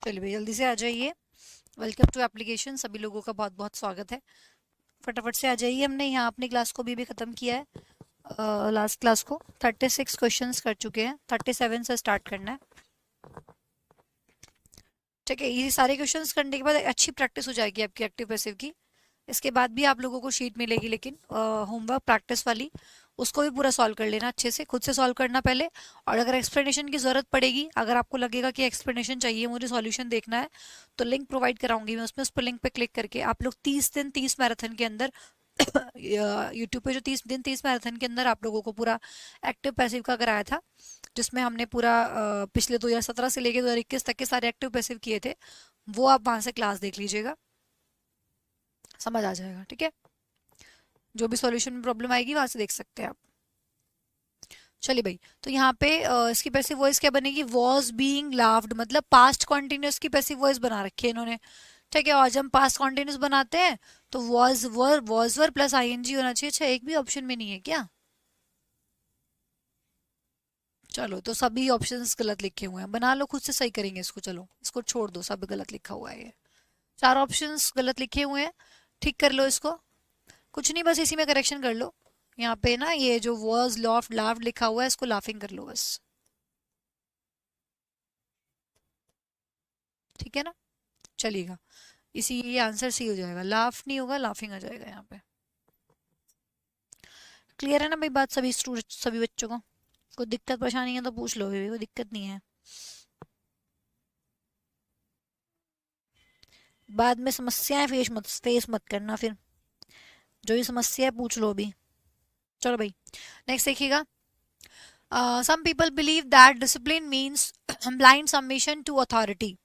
चलिए भाई जल्दी से आ जाइए। वेलकम टू एप्लीकेशन, सभी लोगों का बहुत बहुत स्वागत है। फटाफट से आ जाइए। हमने यहाँ अपनी क्लास को भी खत्म किया है। लास्ट क्लास को 36 क्वेश्चंस कर चुके हैं, 37 से स्टार्ट करना है। ठीक है, ये सारे क्वेश्चंस करने के बाद अच्छी प्रैक्टिस हो जाएगी आपकी एक्टिव पैसिव की। इसके बाद भी आप लोगों को शीट मिलेगी, लेकिन होमवर्क प्रैक्टिस वाली उसको भी पूरा सॉल्व कर लेना अच्छे से, खुद से सॉल्व करना पहले। और अगर एक्सप्लेनेशन की जरूरत पड़ेगी, अगर आपको लगेगा कि एक्सप्लेनेशन चाहिए, मुझे सॉल्यूशन देखना है, तो लिंक प्रोवाइड कराऊंगी मैं, उसमें उस पर लिंक पे क्लिक करके आप लोग 30 दिन 30 मैराथन के अंदर यूट्यूब पे जो 30 दिन 30 मैराथन के अंदर आप लोगों को पूरा एक्टिव पैसिव का कराया था, जिसमें हमने पूरा पिछले 2017 से लेके 2021 तक के सारे एक्टिव पैसिव किए थे, वो आप वहां से क्लास देख लीजिएगा, समझ आ जाएगा। ठीक है, जो भी सॉल्यूशन में प्रॉब्लम आएगी वहां से देख सकते हैं आप। चलिए भाई, तो यहाँ पे इसकी पैसिव वॉइस क्या बनेगी? वॉज बीइंग लाफ्ड, मतलब पास्ट कॉन्टिन्यूस की पैसिव वॉइस बना रखी है इन्होंने। ठीक है, और जब हम पास्ट कॉन्टिन्यूस बनाते हैं तो वॉज वर प्लस आईएनजी होना चाहिए। अच्छा, एक भी ऑप्शन में नहीं है क्या? चलो, तो सभी ऑप्शंस गलत लिखे हुए हैं, बना लो, खुद से सही करेंगे इसको। चलो, इसको छोड़ दो, सब गलत लिखा हुआ है ये, चार ऑप्शंस गलत लिखे हुए हैं। ठीक कर लो इसको, कुछ नहीं, बस इसी में करेक्शन कर लो। यहाँ पे ना ये जो वॉज लॉफ्ट लाफ्ड लिखा हुआ है, इसको लाफिंग कर लो बस। ठीक है ना, चलिएगा। इसी ये आंसर सी हो जाएगा, लाफ नहीं होगा, लाफिंग आ जाएगा यहाँ पे। क्लियर है ना भाई बात सभी स्टूडेंट, सभी बच्चों को? कोई दिक्कत परेशानी है तो पूछ लो, कोई दिक्कत नहीं है। बाद में समस्याएं फेस मत करना फिर, जो भी समस्या है पूछ लो अभी। चलो भाई, नेक्स्ट देखिएगा। Some people believe that discipline means blind submission to authority.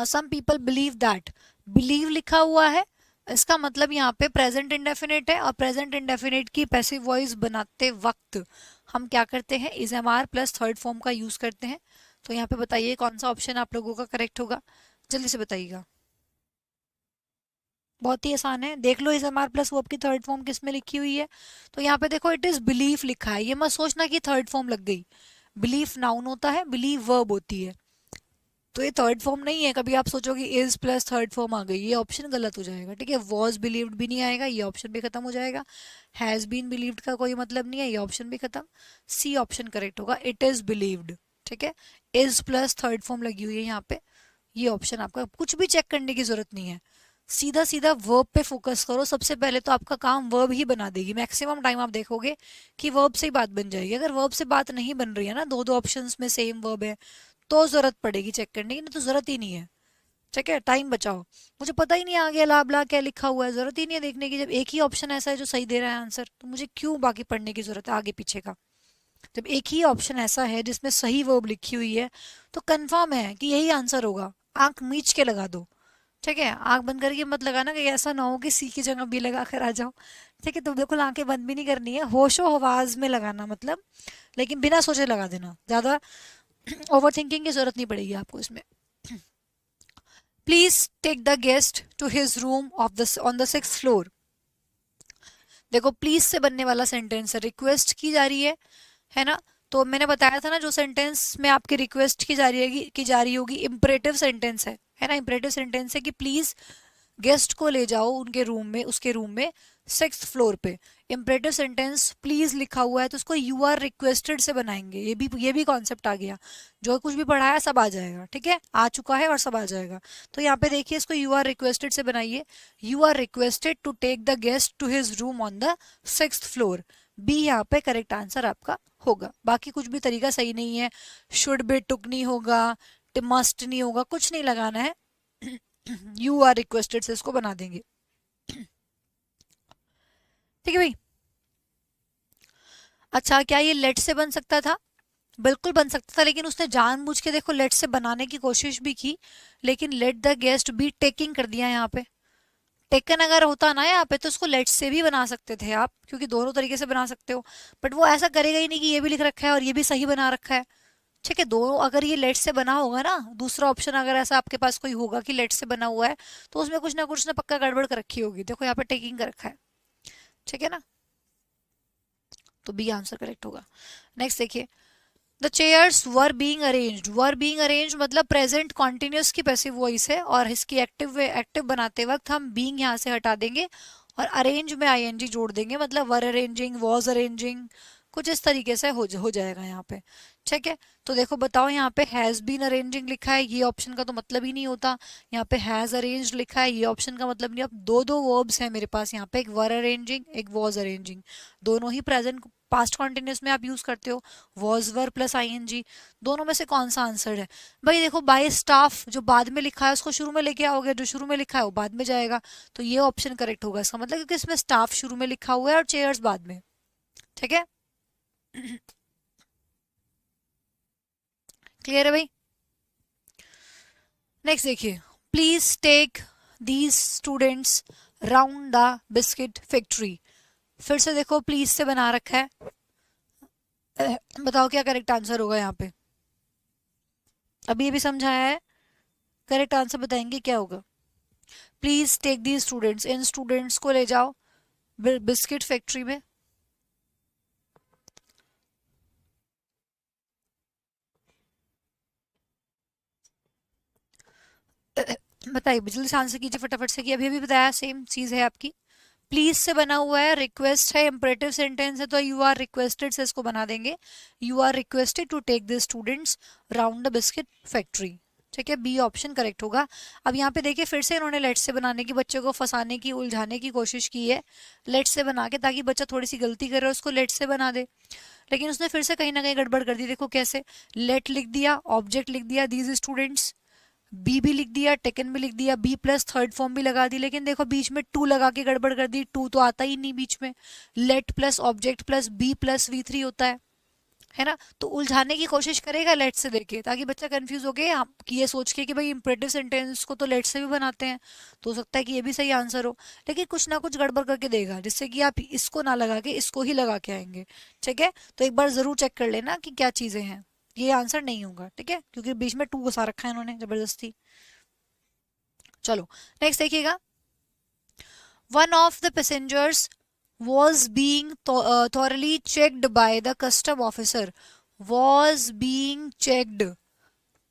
Some people believe that, believe लिखा हुआ है, इसका मतलब यहाँ पे प्रेजेंट इंडेफिनिट है, और प्रेजेंट इंडेफिनिट की पैसिव वॉइस बनाते वक्त हम क्या करते हैं? Is am are plus third form का यूज करते हैं। तो यहाँ पे बताइए कौन सा ऑप्शन आप लोगों का करेक्ट होगा, जल्दी से बताइएगा। बहुत ही आसान है, देख लो is am are plus verb की थर्ड फॉर्म किस में लिखी हुई है। तो यहाँ पे देखो इट इज बिलीफ लिखा है, ये मत सोचना कि थर्ड फॉर्म लग गई। बिलीफ नाउन होता है, बिलीव वर्ब होती है, तो ये थर्ड फॉर्म नहीं है। कभी आप सोचोगे इज प्लस थर्ड फॉर्म आ गई, ये ऑप्शन गलत हो जाएगा। ठीक है, वॉज बिलीव्ड भी नहीं आएगा, ये ऑप्शन भी खत्म हो जाएगा। हैज बीन बिलीव्ड का कोई मतलब नहीं है, ये ऑप्शन भी खत्म। सी ऑप्शन करेक्ट होगा, इट इज बिलीव्ड। ठीक है, इज प्लस थर्ड फॉर्म लगी हुई है यहाँ पे, ये ऑप्शन आपका, कुछ भी चेक करने की जरूरत नहीं है, सीधा सीधा वर्ब पे फोकस करो। सबसे पहले तो आपका काम वर्ब ही बना देगी, मैक्सिमम टाइम आप देखोगे कि वर्ब से ही बात बन जाएगी। अगर वर्ब से बात नहीं बन रही है ना, दो दो ऑप्शंस में सेम वर्ब है, तो जरूरत पड़ेगी चेक करने की, नहीं तो जरूरत ही नहीं है। ठीक है, टाइम बचाओ। मुझे पता ही नहीं आगे लाबला क्या लिखा हुआ है, जरूरत ही नहीं है देखने की। जब एक ही ऑप्शन ऐसा है जो सही दे रहा है आंसर, तो मुझे क्यों बाकी पढ़ने की जरूरत है आगे पीछे का? जब एक ही ऑप्शन ऐसा है जिसमें सही वर्ब लिखी हुई है, तो कंफर्म है कि यही आंसर होगा। आंख मीच के लगा दो। ठीक है, आंख बंद करके मत लगाना, कि ऐसा ना हो कि सी की जगह बी लगा कर आ जाओ। ठीक है, तो बिल्कुल आंखें बंद भी नहीं करनी है, होशो हवास में लगाना मतलब, लेकिन बिना सोचे लगा देना, ज्यादा ओवर थिंकिंग की जरूरत नहीं पड़ेगी आपको इसमें। Please take the guest to his room off the on the 6th floor. देखो, प्लीज से बनने वाला सेंटेंस है, रिक्वेस्ट की जा रही है ना? तो मैंने बताया था ना, जो सेंटेंस में आपकी रिक्वेस्ट की जा रही होगी इम्परेटिव सेंटेंस है ना? इम्परेटिव सेंटेंस है कि प्लीज गेस्ट को ले जाओ उनके रूम में, उसके रूम में 6th फ्लोर पे। इम्परेटिव सेंटेंस प्लीज लिखा हुआ है, तो उसको यू आर रिक्वेस्टेड से बनाएंगे। ये भी कॉन्सेप्ट आ गया, जो कुछ भी पढ़ा है सब आ जाएगा। ठीक है, आ चुका है और सब आ जाएगा। तो यहाँ पे देखिए, इसको यू आर रिक्वेस्टेड से बनाइए। You are requested to take the guest to his room on the 6th floor. B यहाँ पे करेक्ट आंसर आपका होगा। बाकी कुछ भी तरीका सही नहीं है, शुड बी टुक नहीं होगा, मस्ट नहीं होगा, कुछ नहीं लगाना है। यू आर रिक्वेस्टेड से इसको बना देंगे। ठीक है भाई। अच्छा, क्या ये लेट से बन सकता था? बिल्कुल बन सकता था, लेकिन उसने जानबूझ के देखो लेट से बनाने की कोशिश भी की, लेकिन let the guest be taking कर दिया यहाँ पे। टेकन अगर होता ना यहाँ पे, तो उसको लेट से भी बना सकते थे आप, क्योंकि दोनों तरीके से बना सकते हो। बट वो ऐसा करेगा ही नहीं कि ये भी लिख रखा है और ये भी सही बना रखा है। ठीक है, दोनों अगर ये लेट से बना होगा ना, दूसरा ऑप्शन अगर ऐसा आपके पास कोई होगा कि लेट से बना हुआ है, तो उसमें कुछ ना कुछ ने पक्का गड़बड़ कर रखी होगी। देखो यहाँ पे टेकिंग कर रखा है। ठीक है ना, तो बी आंसर करेक्ट होगा। नेक्स्ट देखिए, the chairs were being arranged, were being arranged मतलब प्रेजेंट कॉन्टिन्यूस की पैसिव वॉइस है, और इसकी एक्टिव बनाते वक्त हम बीइंग यहाँ से हटा देंगे और अरेंज में आईएनजी जोड़ देंगे, मतलब वर अरेंजिंग, वॉज अरेंजिंग, कुछ इस तरीके से हो जाएगा यहाँ पे। ठीक है, तो देखो बताओ, यहाँ पे हैज बीन अरेंजिंग लिखा है, ये ऑप्शन का तो मतलब ही नहीं होता। यहाँ पे हैज अरेंज्ड लिखा है, ये ऑप्शन का मतलब नहीं। अब दो दो वर्ब्स हैं मेरे पास यहाँ पे, एक वर अरेंजिंग, एक वॉज अरेंजिंग, दोनों ही प्रेजेंट पास्ट कॉन्टिन्यूस में आप यूज करते हो, वॉज वर प्लस आईएनजी, दोनों में से कौन सा आंसर है? भाई देखो, बाय स्टाफ जो बाद में लिखा है उसको शुरू में लेके आओगे, जो शुरू में लिखा है वो बाद में जाएगा, तो ये ऑप्शन करेक्ट होगा इसका मतलब, क्योंकि इसमें स्टाफ शुरू में लिखा हुआ है और चेयर्स बाद में। ठीक है, क्लियर है भाई? नेक्स्ट देखिए, please take these students round the biscuit factory. फिर से देखो, प्लीज से बना रखा है, बताओ क्या करेक्ट आंसर होगा यहाँ पे? अभी ये भी समझाया है, करेक्ट आंसर बताएंगे क्या होगा? प्लीज टेक दी स्टूडेंट्स, इन स्टूडेंट्स को ले जाओ बिस्किट फैक्ट्री में। बताइए, जल्दी से आंसर कीजिए फटाफट से, कि अभी अभी बताया सेम चीज है आपकी। प्लीज से बना हुआ है, रिक्वेस्ट है, इंपरेटिव सेंटेंस है, तो यू आर रिक्वेस्टेड से इसको बना देंगे, you are requested to take the students round the biscuit factory. ठीक है, बी ऑप्शन करेक्ट होगा। अब यहाँ पे देखिए, फिर से इन्होंने लेट से बनाने की, बच्चे को फंसाने की, उलझाने की कोशिश की है, लेट से बना के, ताकि बच्चा थोड़ी सी गलती करे उसको लेट से बना दे, लेकिन उसने फिर से कहीं ना कहीं गड़बड़ कर दी। देखो कैसे, लेट लिख दिया, ऑब्जेक्ट लिख दिया दीज स्टूडेंट्स, बी भी लिख दिया, टेकन भी लिख दिया, बी प्लस थर्ड फॉर्म भी लगा दी, लेकिन देखो बीच में टू लगा के गड़बड़ कर दी, टू तो आता ही नहीं बीच में, let plus object plus be plus वी3 होता है ना? तो उलझाने की कोशिश करेगा लेट से देके, ताकि बच्चा कंफ्यूज हो गया कि ये सोच के कि भाई इंपरेटिव सेंटेंस को तो लेट से भी बनाते हैं, तो हो सकता है कि ये भी सही आंसर हो, लेकिन कुछ ना कुछ गड़बड़ करके देगा, जिससे कि आप इसको ना लगा के इसको ही लगा के आएंगे। ठीक है, तो एक बार जरूर चेक कर लेना कि क्या चीजें हैं, ये आंसर नहीं होगा। ठीक है, क्योंकि बीच में टू घुसा रखा है इन्होंने जबरदस्ती। चलो नेक्स्ट देखिएगा, one of the passengers was being thoroughly checked by the custom officer, was being checked,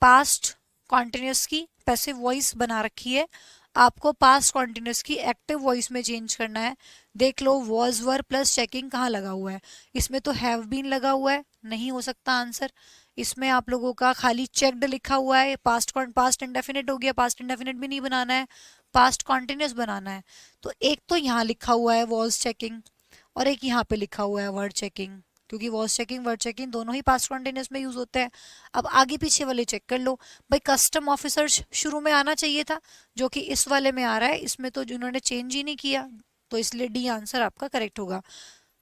past continuous की पैसिव वॉइस बना रखी है, आपको पास्ट कॉन्टिन्यूस की एक्टिव वॉइस में चेंज करना है। देख लो, वॉज वर प्लस चेकिंग कहाँ लगा हुआ है, इसमें तो हैव बीन लगा हुआ है, नहीं हो सकता आंसर। इसमें आप लोगों का खाली चेक्ड लिखा हुआ है, पास्ट इंडेफिनिट हो गया, पास्ट इंडेफिनिट भी नहीं बनाना है, पास्ट कॉन्टिन्यूस बनाना है। तो एक तो यहाँ लिखा हुआ है वॉज चेकिंग, और एक यहाँ पे लिखा हुआ है वर्ड चेकिंग, क्योंकि वॉज चेकिंग वर्ड चेकिंग दोनों ही पास्ट कॉन्टिन्यूस में यूज होते हैं। अब आगे पीछे वाले चेक कर लो, भाई कस्टम ऑफिसर शुरू में आना चाहिए था, जो कि इस वाले में आ रहा है, इसमें तो जिन्होंने चेंज ही नहीं किया, तो इसलिए डी आंसर आपका करेक्ट होगा।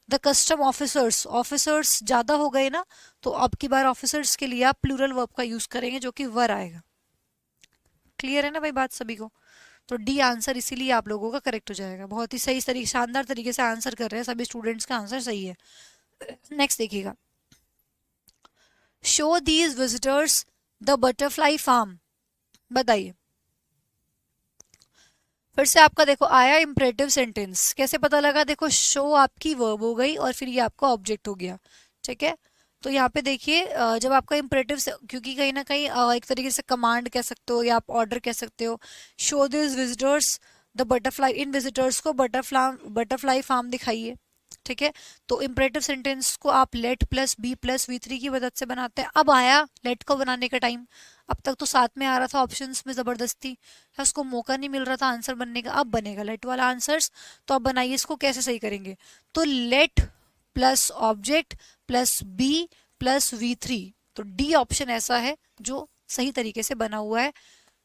द कस्टम ऑफिसर्स, ऑफिसर्स ज्यादा हो गए ना, तो अब की बार ऑफिसर्स के लिए आप प्लूरल वर्ब का यूज करेंगे, जो कि वर आएगा। क्लियर है ना भाई बात सभी को? तो डी आंसर इसीलिए आप लोगों का करेक्ट हो जाएगा। बहुत ही सही तरीके, शानदार तरीके से आंसर कर रहे हैं सभी स्टूडेंट्स का, आंसर सही है। नेक्स्ट देखिएगा, show these visitors the butterfly farm. बताइए, फिर से आपका देखो आया इंपरेटिव सेंटेंस, कैसे पता लगा? देखो, शो आपकी वर्ब हो गई और फिर ये आपका ऑब्जेक्ट हो गया। ठीक है, तो यहाँ पे देखिए, जब आपका इंपरेटिव, क्योंकि कहीं ना कहीं एक तरीके से कमांड कह सकते हो या आप ऑर्डर कह सकते हो, show this visitors the butterfly, in visitors को बटरफ्लाई फार्म दिखाइए। ठीक है, तो इंपरेटिव सेंटेंस को आप late plus be plus V3 की मदद से बनाते हैं। अब आया लेट को बनाने का टाइम, अब तक तो साथ में आ रहा था ऑप्शंस में जबरदस्ती, है उसको मौका नहीं मिल रहा था आंसर बनने का, अब बनेगा लेट वाला आंसर्स। तो अब बनाइए, इसको कैसे सही करेंगे? तो let plus object plus be plus वी3, तो डी ऑप्शन ऐसा है जो सही तरीके से बना हुआ है,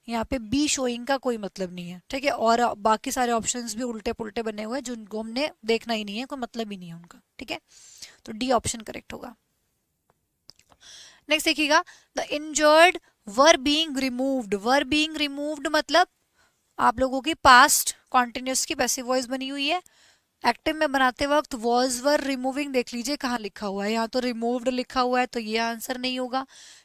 यहाँ पे बी शोइंग का कोई मतलब नहीं है। ठीक है, और बाकी सारे ऑप्शंस भी उल्टे पुल्टे बने हुए हैं, जिनको हमने देखना ही नहीं है, कोई मतलब ही नहीं है उनका। ठीक है, तो डी ऑप्शन करेक्ट होगा। नेक्स्ट देखिएगा, the injured were being removed, were being removed मतलब आप लोगों की पास्ट कॉन्टिन्यूस की पैसिव वॉइस बनी हुई है, एक्टिव में बनाते वक्त वॉज वर रिमूविंग देख लीजिए कहाँ लिखा हुआ है, यहाँ तो रिमूव्ड लिखा हुआ है, तो ये आंसर नहीं होगा।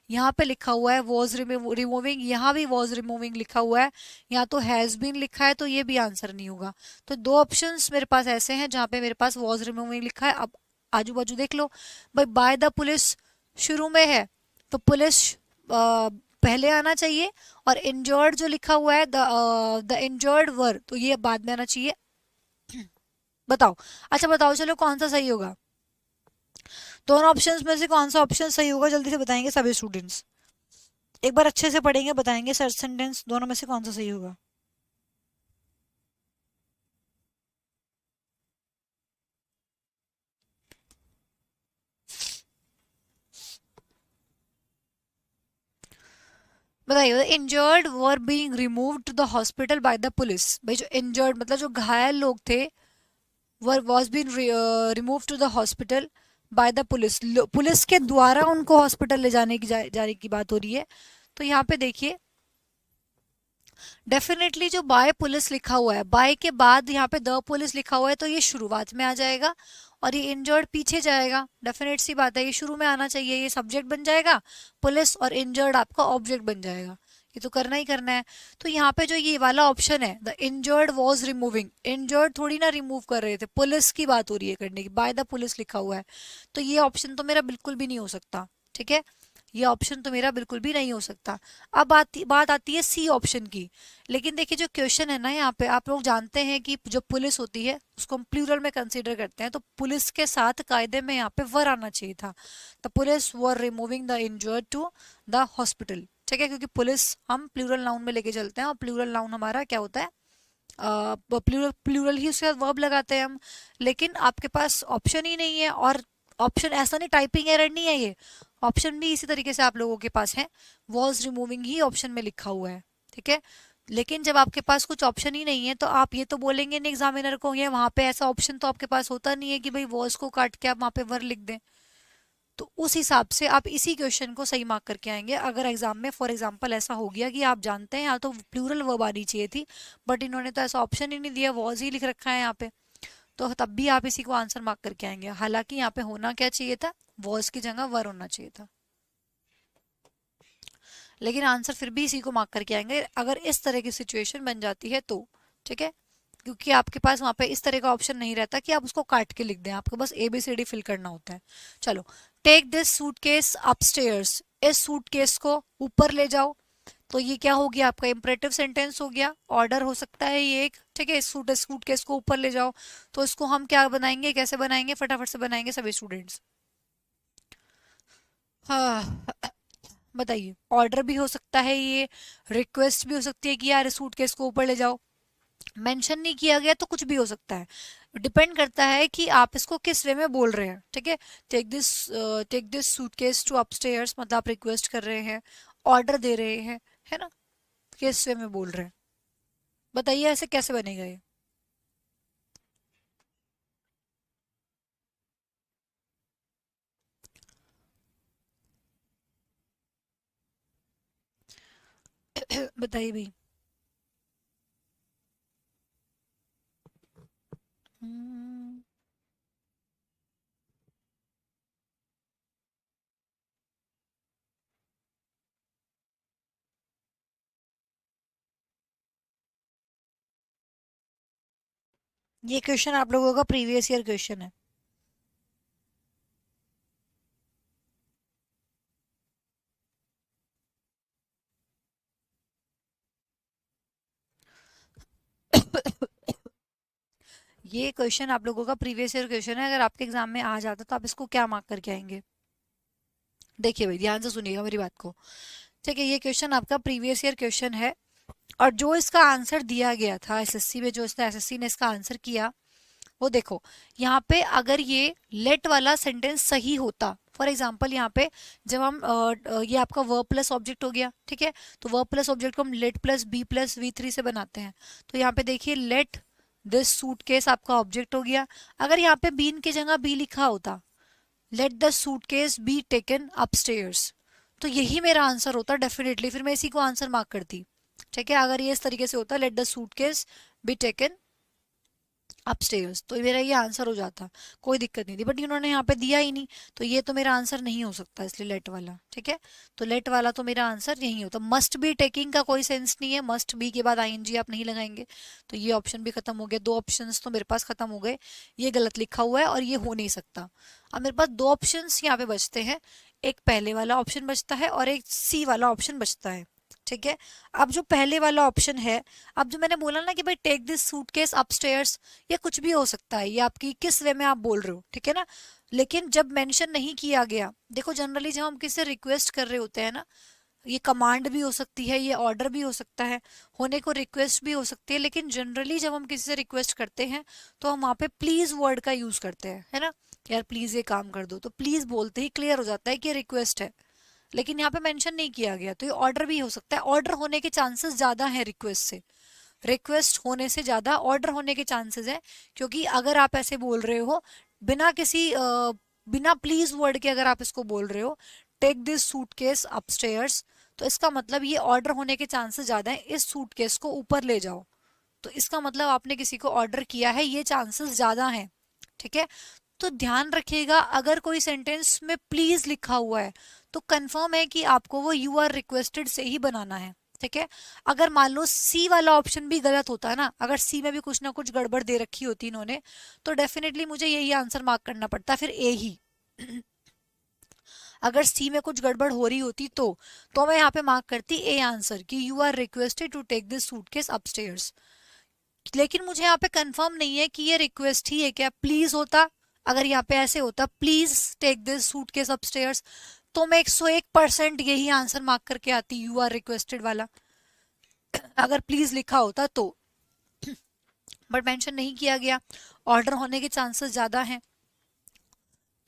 यहाँ पे लिखा हुआ है वॉज रिमूविंग, यहाँ भी वॉज रिमूविंग लिखा हुआ है, यहाँ तो हैज बीन लिखा है, तो ये भी आंसर नहीं होगा। तो दो ऑप्शंस मेरे पास ऐसे हैं जहाँ पे मेरे पास वॉज रिमूविंग लिखा है। अब आजू बाजू देख लो, भाई बाय द पुलिस शुरू में है तो पुलिस पहले आना चाहिए, और इंजर्ड जो लिखा हुआ है द इंजर्ड वर, तो ये बाद में आना चाहिए। बताओ। अच्छा बताओ, चलो कौन सा सही होगा? दोनों ऑप्शंस में से कौन सा ऑप्शन सही होगा, जल्दी से बताएंगे सभी स्टूडेंट्स। एक बार अच्छे से पढ़ेंगे, बताएंगे सर्च सेंटेंस, दोनों में से कौन सा सही होगा? बताइए। Injured were being removed to the hospital by the police. भाई जो इंजर्ड मतलब जो घायल लोग थे, were was been remove to the hospital by the police, police के द्वारा उनको हॉस्पिटल ले जाने की जाने की बात हो रही है। तो यहाँ पे देखिए, डेफिनेटली जो बाय पुलिस लिखा हुआ है, बाय के बाद यहाँ पे द पुलिस लिखा हुआ है, तो ये शुरुआत में आ जाएगा और ये इंजर्ड पीछे जाएगा। डेफिनेट सी बात है, ये शुरू में आना चाहिए, ये सब्जेक्ट बन जाएगा पुलिस, और इंजर्ड आपका ऑब्जेक्ट बन जाएगा। ये तो करना ही करना है। तो यहाँ पे जो ये वाला ऑप्शन है, the injured was removing, injured थोड़ी ना रिमूव कर रहे थे, पुलिस की बात हो रही है करने की, बाय द पुलिस लिखा हुआ है, तो ये ऑप्शन तो मेरा बिल्कुल भी नहीं हो सकता। ठीक है, ये ऑप्शन तो मेरा बिल्कुल भी नहीं हो सकता। अब बात आती है सी ऑप्शन की। लेकिन देखिए जो क्वेश्चन है ना, यहाँ पे आप लोग जानते हैं कि जो पुलिस होती है उसको हम प्लूरल में कंसीडर करते हैं, तो पुलिस के साथ कायदे में यहाँ पे वर आना चाहिए था। The police were removing the injured to the hospital. ठीक है, क्योंकि पुलिस हम प्लूरल नाउन में लेके चलते हैं, और प्लूरल नाउन हमारा क्या होता है, प्लूरल प्लूरल ही उसके साथ वर्ब लगाते हैं हम। लेकिन आपके पास ऑप्शन ही नहीं है, और ऑप्शन ऐसा नहीं, टाइपिंग एरर नहीं है ये, ऑप्शन भी इसी तरीके से आप लोगों के पास है, वॉज रिमूविंग ही ऑप्शन में लिखा हुआ है। ठीक है, लेकिन जब आपके पास कुछ ऑप्शन ही नहीं है, तो आप ये तो बोलेंगे नहीं एग्जामिनर को, ये वहां पे ऐसा ऑप्शन तो आपके पास होता नहीं है कि भाई वॉज को काट के आप वहां पे वर लिख दें। तो उस हिसाब से आप इसी क्वेश्चन को सही मार्क करके आएंगे। अगर एग्जाम में फॉर एग्जांपल ऐसा हो गया कि आप जानते हैं यहाँ तो प्लूरल वर्ब आनी चाहिए थी, बट इन्होंने तो ऐसा ऑप्शन ही नहीं दिया, वॉज ही लिख रखा है यहाँ पे, तो तब भी आप इसी को आंसर मार्क करके आएंगे। हालांकि यहाँ पे होना क्या चाहिए था, वॉज की जगह वर होना चाहिए था, लेकिन आंसर फिर भी इसी को मार्क करके आएंगे अगर इस तरह की सिचुएशन बन जाती है तो। ठीक है, क्योंकि आपके पास वहां पे इस तरह का ऑप्शन नहीं रहता कि आप उसको काट के लिख दें, आपको बस ABCD फिल करना होता है। चलो, टेक दिस सूटकेस अपस्टेयर्स, इस सूटकेस को ऊपर ले जाओ, तो ये क्या हो गया आपका, इंपरेटिव सेंटेंस हो गया, ऑर्डर हो सकता है ये एक। ठीक है, इस सूटकेस को ऊपर ले जाओ, तो इसको हम क्या बनाएंगे, कैसे बनाएंगे, फटाफट से बनाएंगे सभी स्टूडेंट्स। हाँ, बताइए। ऑर्डर भी हो सकता है ये, रिक्वेस्ट भी हो सकती है कि यार सूटकेस को ऊपर ले जाओ, मेंशन नहीं किया गया तो कुछ भी हो सकता है, डिपेंड करता है कि आप इसको किस वे में बोल रहे हैं। ठीक है, take this suitcase to upstairs, मतलब आप रिक्वेस्ट कर रहे हैं, ऑर्डर दे रहे हैं, है ना, किस वे में बोल रहे हैं, बताइए ऐसे कैसे बनेगा ये। बताइए भाई। हम्म, ये क्वेश्चन आप लोगों का प्रीवियस ईयर क्वेश्चन है। ये क्वेश्चन आप लोगों का प्रीवियस ईयर क्वेश्चन है, अगर आपके एग्जाम में आ जाता तो आप इसको क्या मार्क करके आएंगे? देखिए भाई, ध्यान से सुनिएगा मेरी बात को। ठीक है, ये क्वेश्चन आपका प्रीवियस ईयर क्वेश्चन है, और जो इसका आंसर दिया गया था SSC में, जो इसने SSC ने इसका आंसर किया, वो देखो, यहाँ पे अगर ये लेट वाला सेंटेंस सही होता, फॉर एग्जाम्पल यहाँ पे जब हम ये आपका वर्ब प्लस ऑब्जेक्ट हो गया। ठीक है, तो वर्ब प्लस ऑब्जेक्ट को हम late plus be plus V3 से बनाते हैं, तो यहाँ पे देखिए लेट दिस सूटकेस आपका ऑब्जेक्ट हो गया। अगर यहाँ पे बीन की जगह बी लिखा होता, let the suitcase be taken upstairs, तो यही मेरा आंसर होता डेफिनेटली, फिर मैं इसी को आंसर मार्क करती। ठीक है, अगर ये इस तरीके से होता, let the suitcase be taken upstairs, तो मेरा ये आंसर हो जाता, कोई दिक्कत नहीं थी, बट इन्होंने यहाँ पे दिया ही नहीं, तो ये तो मेरा आंसर नहीं हो सकता, इसलिए लेट वाला। ठीक है, तो लेट वाला तो मेरा आंसर यही होता। मस्ट बी टेकिंग का कोई सेंस नहीं है, मस्ट बी के बाद आईएनजी आप नहीं लगाएंगे, तो ये ऑप्शन भी खत्म हो गया। दो ऑप्शन तो मेरे पास खत्म हो गए, ये गलत लिखा हुआ है और ये हो नहीं सकता। अब मेरे पास दो ऑप्शन यहाँ पे बचते हैं, एक पहले वाला ऑप्शन बचता है और एक सी वाला ऑप्शन बचता है। ठीक है, अब जो पहले वाला ऑप्शन है, अब जो मैंने बोला ना कि भाई टेक दिस सूटकेस अपस्टेयर्स, ये कुछ भी हो सकता है, ये आपकी किस वे में आप बोल रहे हो, ठीक है ना। लेकिन जब मेंशन नहीं किया गया, देखो जनरली जब हम किसी रिक्वेस्ट कर रहे होते हैं ना, ये कमांड भी हो सकती है, ये ऑर्डर भी हो सकता है, होने को रिक्वेस्ट भी हो सकती है, लेकिन जनरली जब हम किसी से रिक्वेस्ट करते हैं तो हम वहाँ पे प्लीज वर्ड का यूज करते हैं, है ना। यार प्लीज ये काम कर दो, तो प्लीज बोलते ही क्लियर हो जाता है कि रिक्वेस्ट है, लेकिन यहाँ पे मेंशन नहीं किया गया, तो ये ऑर्डर भी हो सकता है। ऑर्डर होने के चांसेस ज्यादा है रिक्वेस्ट से, रिक्वेस्ट होने से ज्यादा ऑर्डर होने के चांसेस है, क्योंकि अगर आप ऐसे बोल रहे हो बिना किसी बिना प्लीज वर्ड के, अगर आप इसको बोल रहे हो टेक दिस सूटकेस अपस्टेयर्स, तो इसका मतलब ये ऑर्डर होने के चांसेस ज्यादा है, इस सूटकेस को ऊपर ले जाओ, तो इसका मतलब आपने किसी को ऑर्डर किया है, ये चांसेस ज्यादा है। ठीक है, तो ध्यान रखिएगा अगर कोई सेंटेंस में प्लीज लिखा हुआ है तो कंफर्म है कि आपको वो यू आर रिक्वेस्टेड से ही बनाना है। ठीक है, अगर मान लो सी वाला ऑप्शन भी गलत होता है ना, अगर सी में भी कुछ ना कुछ गड़बड़ दे रखी होती इन्होंने, तो डेफिनेटली मुझे यही आंसर मार्क करना पड़ता, फिर ए ही। अगर सी में कुछ गड़बड़ हो रही होती तो मैं यहाँ पे मार्क करती ए आंसर कि you are requested to take this suitcase upstairs. लेकिन मुझे यहाँ पे कंफर्म नहीं है कि ये रिक्वेस्ट ही है क्या, प्लीज होता, अगर यहाँ पे ऐसे होता please take this suitcase upstairs, तो मैं 101% यही आंसर मार्क करके आती, यू आर रिक्वेस्टेड वाला, अगर प्लीज लिखा होता तो। बट मेंशन नहीं किया गया, ऑर्डर होने के चांसेस ज्यादा हैं,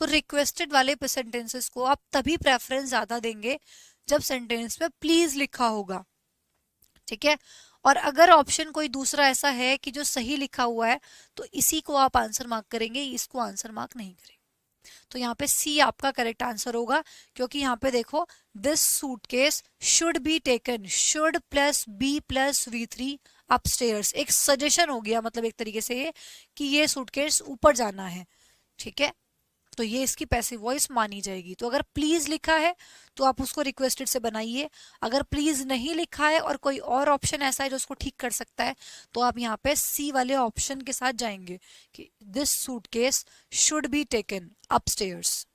तो रिक्वेस्टेड वाले सेंटेंसेस को आप तभी प्रेफरेंस ज्यादा देंगे जब सेंटेंस में प्लीज लिखा होगा। ठीक है, और अगर ऑप्शन कोई दूसरा ऐसा है कि जो सही लिखा हुआ है, तो इसी को आप आंसर मार्क करेंगे, इसको आंसर मार्क नहीं करेंगे। तो यहाँ पे सी आपका करेक्ट आंसर होगा, क्योंकि यहाँ पे देखो this suitcase should be taken, should plus be plus V3 upstairs, एक सजेशन हो गया, मतलब एक तरीके से ये कि ये सूटकेस ऊपर जाना है। ठीक है, तो ये इसकी पैसिव वॉइस मानी जाएगी। तो अगर प्लीज लिखा है तो आप उसको रिक्वेस्टेड से बनाइए, अगर प्लीज नहीं लिखा है और कोई और ऑप्शन ऐसा है जो उसको ठीक कर सकता है, तो आप यहाँ पे सी वाले ऑप्शन के साथ जाएंगे कि this suitcase should be taken upstairs.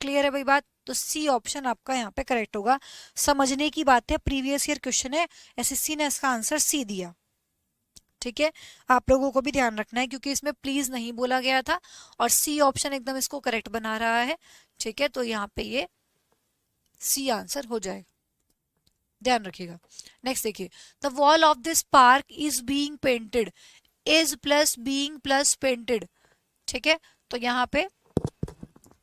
Clear है भाई बात, तो सी ऑप्शन आपका यहाँ पे करेक्ट होगा। समझने की बात है, प्रीवियस ईयर क्वेश्चन है, एसएससी ने इसका आंसर सी दिया। ठीक है, आप लोगों को भी ध्यान रखना है क्योंकि इसमें प्लीज नहीं बोला गया था और सी ऑप्शन एकदम इसको करेक्ट बना रहा है। ठीक है, तो यहाँ पे ये सी आंसर हो जाएगा, ध्यान रखिएगा। नेक्स्ट देखिए, the wall of this park is being painted, is plus being plus painted. ठीक है, तो यहाँ पे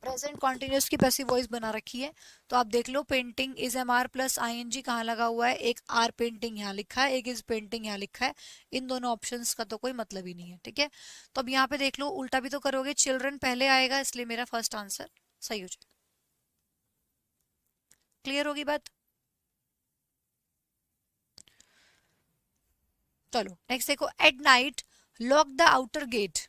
प्रेजेंट कॉन्टिन्यूस की पैसिव वॉइस बना रखी है, तो आप देख लो painting is am are plus ING कहाँ लगा हुआ है, एक आर पेंटिंग यहाँ लिखा है, एक इज पेंटिंग यहाँ लिखा है, इन दोनों ऑप्शंस का तो कोई मतलब ही नहीं है। ठीक है, तो अब यहाँ पे देख लो उल्टा भी तो करोगे, चिल्ड्रन पहले आएगा, इसलिए मेरा फर्स्ट आंसर सही हो जाएगा। क्लियर होगी बात, चलो नेक्स्ट देखो, at night lock the outer gate.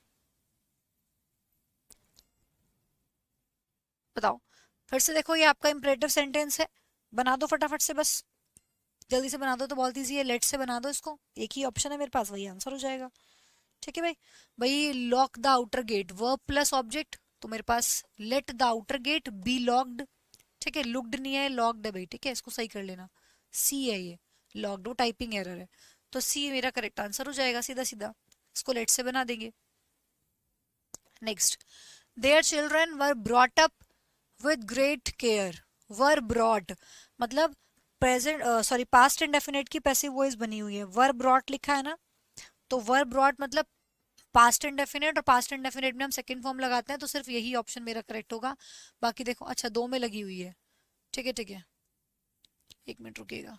बताओ, फिर से देखो ये आपका इंपरेटिव सेंटेंस है, बना दो फटाफट से, बस जल्दी से बना दो, तो बहुत ईजी है, लेट से बना दो इसको, एक ही ऑप्शन है मेरे पास, वही आंसर हो जाएगा। ठीक है भाई, भाई lock the outer gate verb plus object, तो मेरे पास let the outer gate be locked. ठीक है, लुक्ड नहीं है, लॉक्ड है भाई, ठीक है, इसको सही कर लेना, सी है ये, लॉक्ड वो टाइपिंग एरर है, तो सी मेरा करेक्ट आंसर हो जाएगा सीधा सीधा, इसको लेट से बना देंगे। Next, their children were brought up with great care, were brought मतलब प्रेजेंट सॉरी पास्ट इंडेफिनिट की पैसिव वॉइस बनी हुई है, वर ब्रॉट लिखा है ना, तो वर ब्रॉट मतलब पास्ट इंडेफिनिट, और पास्ट इंडेफिनिट में हम सेकंड फॉर्म लगाते हैं, तो सिर्फ यही ऑप्शन मेरा करेक्ट होगा। बाकी देखो, अच्छा दो में लगी हुई है, ठीक है ठीक है, एक मिनट रुकिएगा,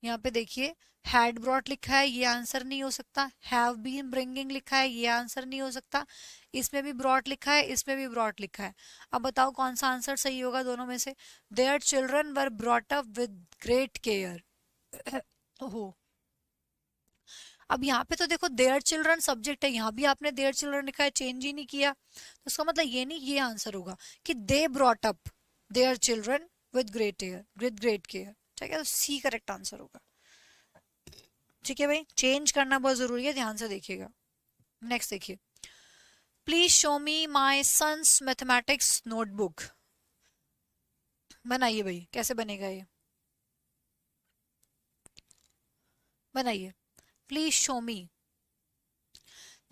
यहाँ पे देखिए हैड ब्रॉट लिखा है, ये आंसर नहीं हो सकता, हैव बीन ब्रिंगिंग लिखा है, ये आंसर नहीं हो सकता, इसमें भी ब्रॉट लिखा है, इसमें भी ब्रॉट लिखा है। अब बताओ कौन सा आंसर सही होगा दोनों में से, their children were brought up with great care. ओहो, अब यहाँ पे तो देखो देयर चिल्ड्रन सब्जेक्ट है, यहाँ भी आपने देयर चिल्ड्रन लिखा है, चेंज ही नहीं किया, तो इसका मतलब ये नहीं, ये आंसर होगा कि they brought up their children with great care, with great care. ठीक है, तो सी करेक्ट आंसर होगा। ठीक है भाई, चेंज करना बहुत जरूरी है, ध्यान से देखिएगा। नेक्स्ट देखिए, please show me my son's mathematics notebook. बनाइए भाई, कैसे बनेगा ये, बनाइए, प्लीज शो मी।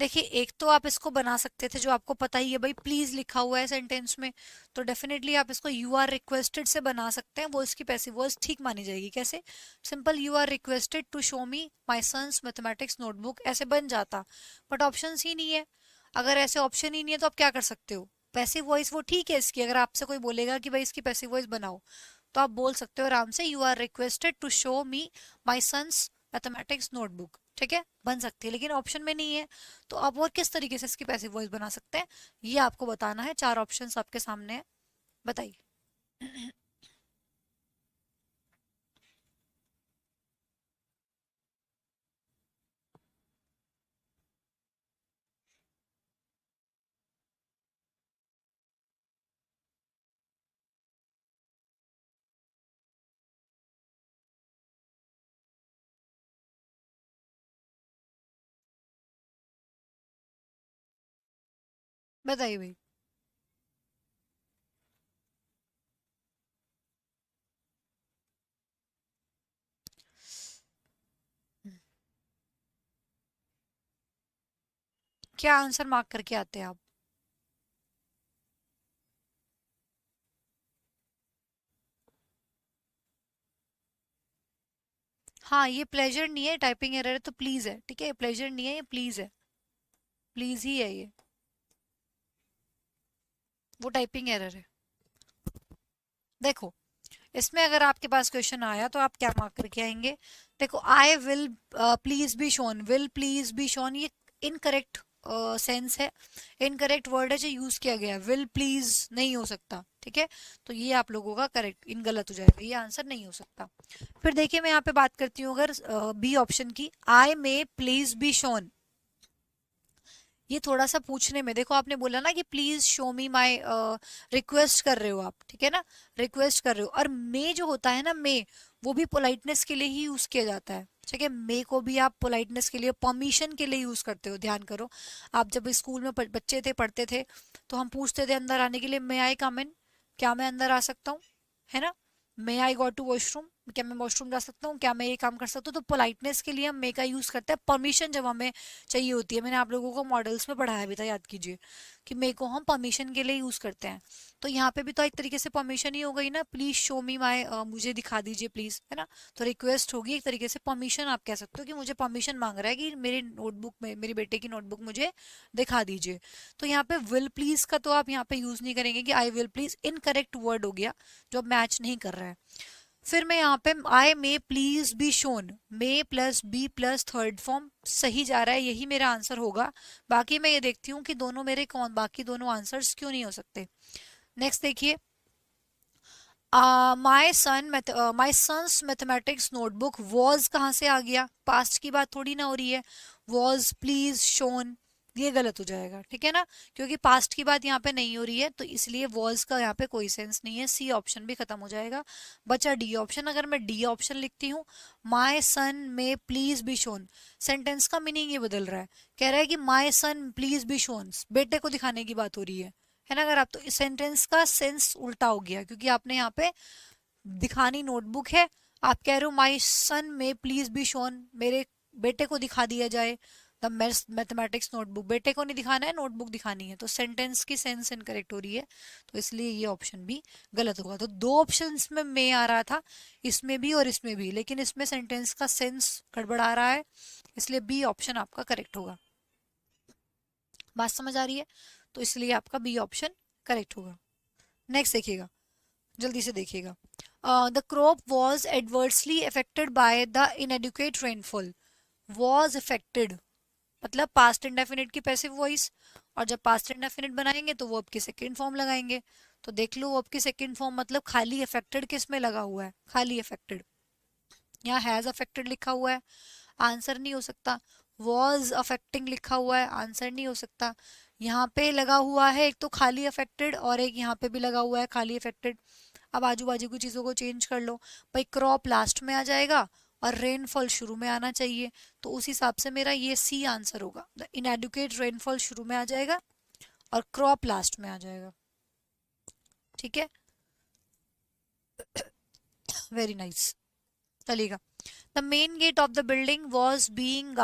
देखिए एक तो आप इसको बना सकते थे जो आपको पता ही है भाई, प्लीज लिखा हुआ है सेंटेंस में, तो डेफिनेटली आप इसको यू आर रिक्वेस्टेड से बना सकते हैं, वो इसकी पैसिव वॉइस ठीक मानी जाएगी। कैसे, simple you are requested to show me my son's mathematics notebook, ऐसे बन जाता, बट ऑप्शन ही नहीं है। अगर ऐसे ऑप्शन ही नहीं है तो आप क्या कर सकते हो, पैसिव वॉइस वो ठीक है इसकी, अगर आपसे कोई बोलेगा कि भाई इसकी पैसिव वॉइस बनाओ, तो आप बोल सकते हो आराम से, you are requested to show me my son's mathematics notebook. ठीक है, बन सकती है, लेकिन ऑप्शन में नहीं है, तो आप और किस तरीके से इसकी पैसिव वॉइस बना सकते हैं, ये आपको बताना है। चार ऑप्शंस आपके सामने है, बताइए। बताइए भाई। क्या आंसर मार्क करके आते हैं आप? हाँ, ये प्लेजर नहीं है, टाइपिंग एरर है, तो प्लीज है। ठीक है, प्लेजर नहीं है, ये प्लीज है, प्लीज ही है ये, वो टाइपिंग एरर है। देखो, इसमें अगर आपके पास क्वेश्चन आया तो आप क्या मार्क करके आएंगे? देखो, I will please be shown, will please be shown, ये इनकरेक्ट सेंस है, इनकरेक्ट वर्ड है जो यूज किया गया है, विल प्लीज नहीं हो सकता। ठीक है, तो ये आप लोगों का करेक्ट इन गलत हो जाएगा, ये आंसर नहीं हो सकता। फिर देखिए, मैं यहाँ पे बात करती हूँ अगर बी ऑप्शन की, आई मे प्लीज बी शोन, ये थोड़ा सा पूछने में, देखो आपने बोला ना कि please show me my, request कर रहे हो आप, ठीक है ना, रिक्वेस्ट कर रहे हो, और मे जो होता है ना, मे, वो भी पोलाइटनेस के लिए ही यूज किया जाता है। ठीक है, मे को भी आप पोलाइटनेस के लिए, परमिशन के लिए यूज करते हो, ध्यान करो। आप जब स्कूल में बच्चे थे, पढ़ते थे, तो हम पूछते थे अंदर आने के लिए, मे आई कम इन, क्या मैं अंदर आ सकता हूँ, है ना, मे आई गो टू वॉशरूम, क्या मैं वॉशरूम जा सकता हूँ, क्या मैं ये काम कर सकता हूँ, तो पोलाइटनेस के लिए हम मे का यूज करते हैं, परमिशन जब हमें चाहिए होती है। मैंने आप लोगों को मॉडल्स में पढ़ाया भी था, याद कीजिए, कि मे को हम परमिशन के लिए यूज करते हैं। तो यहाँ पे भी तो एक तरीके से परमिशन ही हो गई ना, प्लीज शो मी माई, मुझे दिखा दीजिए प्लीज, है ना, तो रिक्वेस्ट होगी एक तरीके से, परमिशन आप कह सकते हो कि मुझे परमिशन मांग रहा है कि मेरी नोटबुक में, मेरे बेटे की नोटबुक मुझे दिखा दीजिए। तो यहाँ पे विल प्लीज का तो आप यहाँ पे यूज नहीं करेंगे कि I will please, incorrect word हो गया जो मैच नहीं कर रहा है। फिर मैं यहाँ पे I may please be shown, may plus be plus third form सही जा रहा है, यही मेरा आंसर होगा। बाकी मैं ये देखती हूँ कि दोनों मेरे कौन, बाकी दोनों आंसर्स क्यों नहीं हो सकते। नेक्स्ट देखिए, माई सन्स मैथमेटिक्स नोटबुक, वॉज कहाँ से आ गया, पास्ट की बात थोड़ी ना हो रही है, वॉज प्लीज शोन, ये गलत हो जाएगा। ठीक है ना, क्योंकि पास्ट की बात यहाँ पे नहीं हो रही है, तो इसलिए वॉज का यहाँ पे कोई सेंस नहीं है, सी ऑप्शन भी खत्म हो जाएगा। बचा डी ऑप्शन, अगर मैं डी ऑप्शन लिखती हूँ, माई सन में प्लीज बी शोन, सेंटेंस का मीनिंग ये बदल रहा है, कह रहा है कि माई सन प्लीज बी शोन, बेटे को दिखाने की बात हो रही है ना, अगर आप, तो इस सेंटेंस का सेंस उल्टा हो गया, क्योंकि आपने यहाँ पे दिखानी नोटबुक है, आप कह रहे हो माई सन में प्लीज बी शोन, मेरे बेटे को दिखा दिया जाए द मैथमेटिक्स नोटबुक, बेटे को नहीं दिखाना है, नोटबुक दिखानी है, तो सेंटेंस की सेंस इनकरेक्ट हो रही है, तो इसलिए ये ऑप्शन भी गलत होगा। तो दो ऑप्शंस में मैं आ रहा था, इसमें भी और इसमें भी, लेकिन इसमें सेंटेंस का सेंस गड़बड़ा रहा है, इसलिए बी ऑप्शन आपका करेक्ट होगा। बात समझ आ रही है, तो इसलिए आपका बी ऑप्शन करेक्ट होगा। नेक्स्ट देखिएगा, जल्दी से देखिएगा, the crop was adversely affected by the inadequate rainfall, was affected मतलब पास्ट इंडेफिनिट की पैसिव वॉइस, और जब पास्ट इंडेफिनिट बनाएंगे तो वो आपकी सेकेंड फॉर्म लगाएंगे, तो देख लो वो आपकी सेकेंड फॉर्म मतलब खाली अफेक्टेड किस में लगा हुआ है, खाली अफेक्टेड, यहाँ हैज अफेक्टेड लिखा हुआ है, आंसर नहीं हो सकता। वॉज अफेक्टिंग लिखा हुआ है, आंसर नहीं हो सकता। यहाँ पे लगा हुआ है एक तो खाली अफेक्टेड और एक यहाँ पे भी लगा हुआ है खाली अफेक्टेड। अब आजू बाजू की चीजों को चेंज कर लो। भाई क्रॉप लास्ट में आ जाएगा और रेनफॉल शुरू में आना चाहिए, तो उस हिसाब से मेरा ये सी आंसर होगा। द इनएडुकेट रेनफॉल शुरू में आ जाएगा और क्रॉप लास्ट में आ जाएगा। ठीक है, वेरी नाइस, चलेगा। The main gate of the building was being